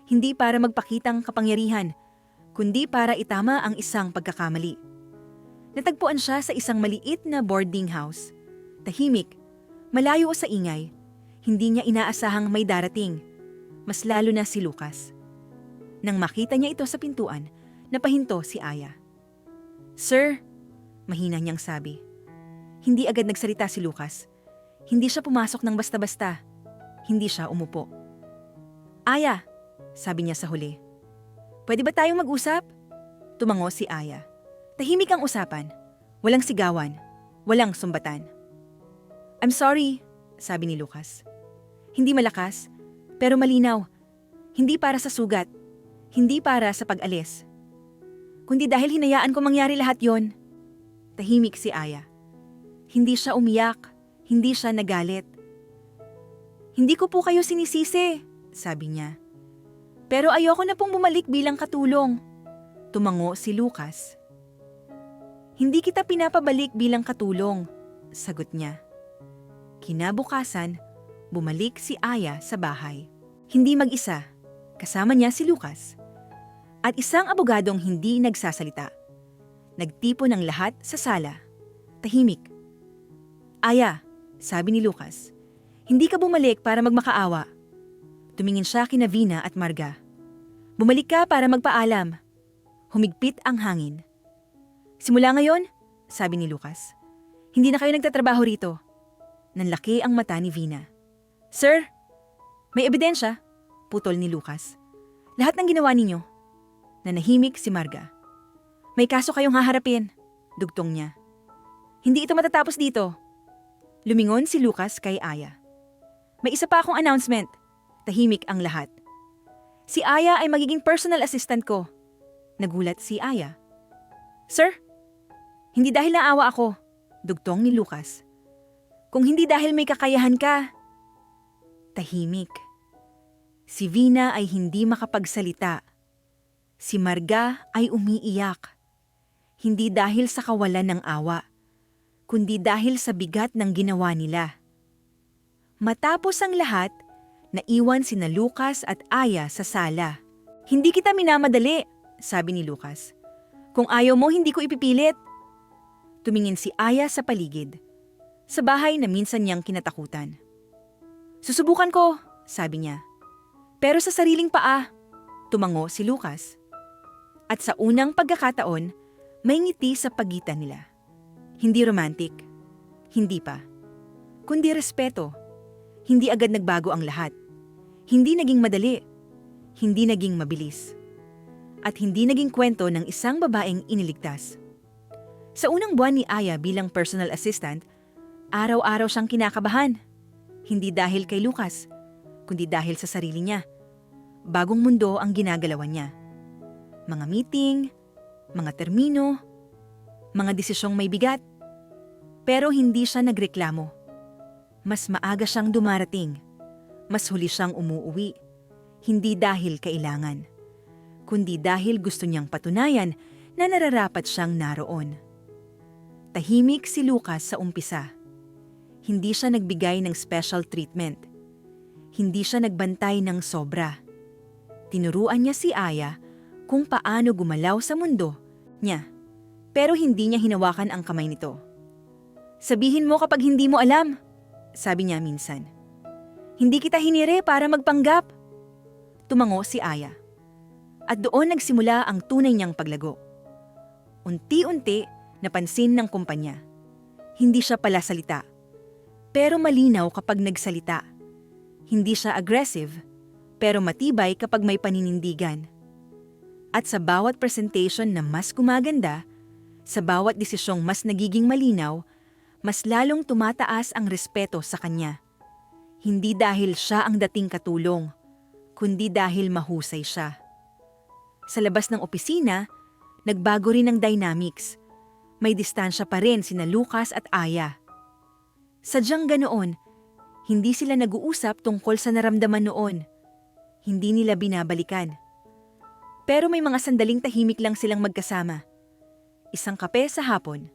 Speaker 1: Hindi para magpakitang kapangyarihan, kundi para itama ang isang pagkakamali. Natagpuan siya sa isang maliit na boarding house. Tahimik, malayo sa ingay. Hindi niya inaasahang may darating. Mas lalo na si Lucas. Nang makita niya ito sa pintuan, napahinto si Aya. "Sir," mahina niyang sabi. Hindi agad nagsalita si Lucas. Hindi siya pumasok ng basta-basta. Hindi siya umupo. "Aya," sabi niya sa huli. "Pwede ba tayong mag-usap?" Tumango si Aya. Tahimik ang usapan. Walang sigawan. Walang sumbatan. "I'm sorry," sabi ni Lucas. Hindi malakas, pero malinaw. Hindi para sa sugat. Hindi para sa pag-alis. Kundi dahil hinayaan ko mangyari lahat yon. Tahimik si Aya. Hindi siya umiyak. Hindi siya nagalit. "Hindi ko po kayo sinisisi," sabi niya. "Pero ayoko na pong bumalik bilang katulong." Tumango si Lucas. "Hindi kita pinapabalik bilang katulong," sagot niya. Kinabukasan, bumalik si Aya sa bahay. Hindi mag-isa, kasama niya si Lucas. At isang abogadong hindi nagsasalita. Nagtipon ng lahat sa sala. Tahimik. "Aya," sabi ni Lucas, "hindi ka bumalik para magmakaawa." Tumingin siya kina Vina at Marga. "Bumalik ka para magpaalam." Humigpit ang hangin. "Simula ngayon," sabi ni Lucas, "hindi na kayo nagtatrabaho rito." Nanlaki ang mata ni Vina. "Sir, may ebidensya," putol ni Lucas. "Lahat ng ginawa ninyo." Nanahimik si Marga. "May kaso kayong haharapin," dugtong niya. "Hindi ito matatapos dito." Lumingon si Lucas kay Aya. "May isa pa akong announcement." Tahimik ang lahat. "Si Aya ay magiging personal assistant ko." Nagulat si Aya. "Sir, hindi dahil naawa ako," dugtong ni Lucas. "Kung hindi dahil may kakayahan ka." Tahimik. Si Vina ay hindi makapagsalita. Si Marga ay umiiyak. Hindi dahil sa kawalan ng awa, kundi dahil sa bigat ng ginawa nila. Matapos ang lahat, naiwan sina Lucas at Aya sa sala. "Hindi kita minamadali," sabi ni Lucas. "Kung ayaw mo, hindi ko ipipilit." Tumingin si Aya sa paligid. Sa bahay na minsan niyang kinatakutan. "Susubukan ko," sabi niya. "Pero sa sariling paa." Tumango si Lucas. At sa unang pagkakataon, may ngiti sa pagitan nila. Hindi romantic. Hindi pa. Kundi respeto. Hindi agad nagbago ang lahat. Hindi naging madali. Hindi naging mabilis. At hindi naging kwento ng isang babaeng iniligtas. Sa unang buwan ni Aya bilang personal assistant, araw-araw siyang kinakabahan. Hindi dahil kay Lucas, kundi dahil sa sarili niya. Bagong mundo ang ginagalawan niya. Mga meeting, mga termino, mga desisyong may bigat. Pero hindi siya nagreklamo. Mas maaga siyang dumarating. Mas huli siyang umuuwi. Hindi dahil kailangan, kundi dahil gusto niyang patunayan na nararapat siyang naroon. Tahimik si Lucas sa umpisa. Hindi siya nagbigay ng special treatment. Hindi siya nagbantay ng sobra. Tinuruan niya si Aya kung paano gumalaw sa mundo niya, pero hindi niya hinawakan ang kamay nito. "Sabihin mo kapag hindi mo alam," sabi niya minsan. "Hindi kita hinire para magpanggap." Tumango si Aya. At doon nagsimula ang tunay niyang paglago. Unti-unti napansin ng kumpanya. Hindi siya pala salita, pero malinaw kapag nagsalita. Hindi siya aggressive, pero matibay kapag may paninindigan. At sa bawat presentation na mas gumaganda, sa bawat desisyong mas nagiging malinaw, mas lalong tumataas ang respeto sa kanya. Hindi dahil siya ang dating katulong, kundi dahil mahusay siya. Sa labas ng opisina, nagbago rin ang dynamics. May distansya pa rin sina Lucas at Aya. Sadyang ganoon, hindi sila nag-uusap tungkol sa naramdaman noon. Hindi nila binabalikan. Pero may mga sandaling tahimik lang silang magkasama. Isang kape sa hapon,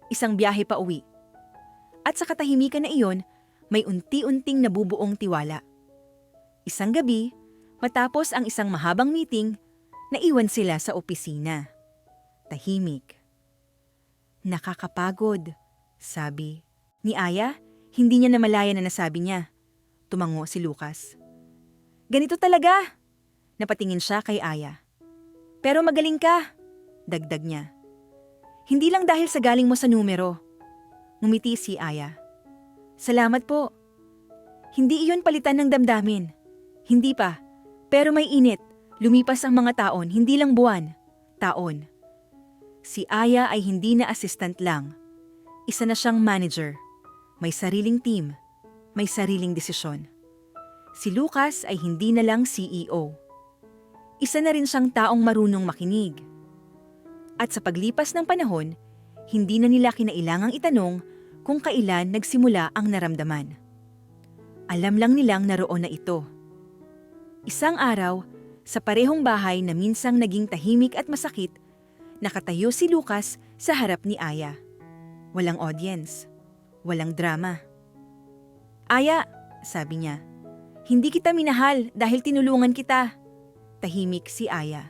Speaker 1: isang biyahe pa uwi. At sa katahimikan na iyon, may unti-unting nabubuong tiwala. Isang gabi, matapos ang isang mahabang meeting, naiwan sila sa opisina. Tahimik. Nakakapagod, sabi. Ni Aya, hindi niya namalaya na nasabi niya. Tumango si Lucas. Ganito talaga. Napatingin siya kay Aya. Pero magaling ka, dagdag niya. Hindi lang dahil sa galing mo sa numero. Ngumiti si Aya. Salamat po. Hindi iyon palitan ng damdamin. Hindi pa. Pero may init. Lumipas ang mga taon, hindi lang buwan. Taon. Si Aya ay hindi na assistant lang. Isa na siyang manager. May sariling team. May sariling desisyon. Si Lucas ay hindi na lang CEO. Isa na rin siyang taong marunong makinig. At sa paglipas ng panahon, hindi na nila kinailangang itanong kung kailan nagsimula ang naramdaman. Alam lang nilang naroon na ito. Isang araw, sa parehong bahay na minsang naging tahimik at masakit, nakatayo si Lucas sa harap ni Aya. Walang audience, walang drama. Aya, sabi niya, hindi kita minahal dahil tinulungan kita. Tahimik si Aya.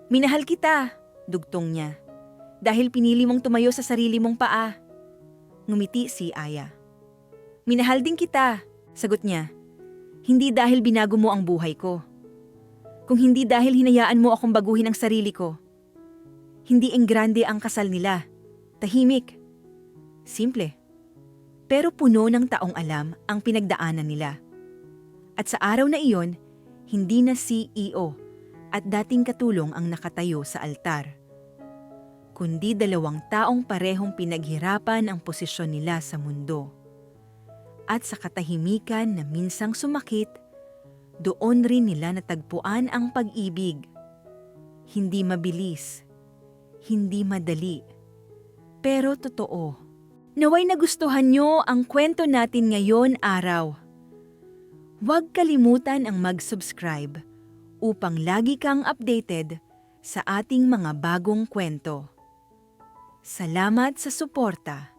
Speaker 1: Minahal kita, dugtong niya, dahil pinili mong tumayo sa sarili mong paa. Ngumiti si Aya. Minahal din kita, sagot niya, hindi dahil binago mo ang buhay ko. Kung hindi dahil hinayaan mo akong baguhin ang sarili ko. Hindi enggrande ang kasal nila. Tahimik. Simple. Pero puno ng taong alam ang pinagdaanan nila. At sa araw na iyon, hindi na CEO at dating katulong ang nakatayo sa altar. Kundi dalawang taong parehong pinaghirapan ang posisyon nila sa mundo. At sa katahimikan na minsang sumakit, doon rin nila natagpuan ang pag-ibig. Hindi mabilis, hindi madali, pero totoo. Naway nagustuhan nyo ang kwento natin ngayon araw. Huwag kalimutan ang mag-subscribe upang lagi kang updated sa ating mga bagong kwento. Salamat sa suporta.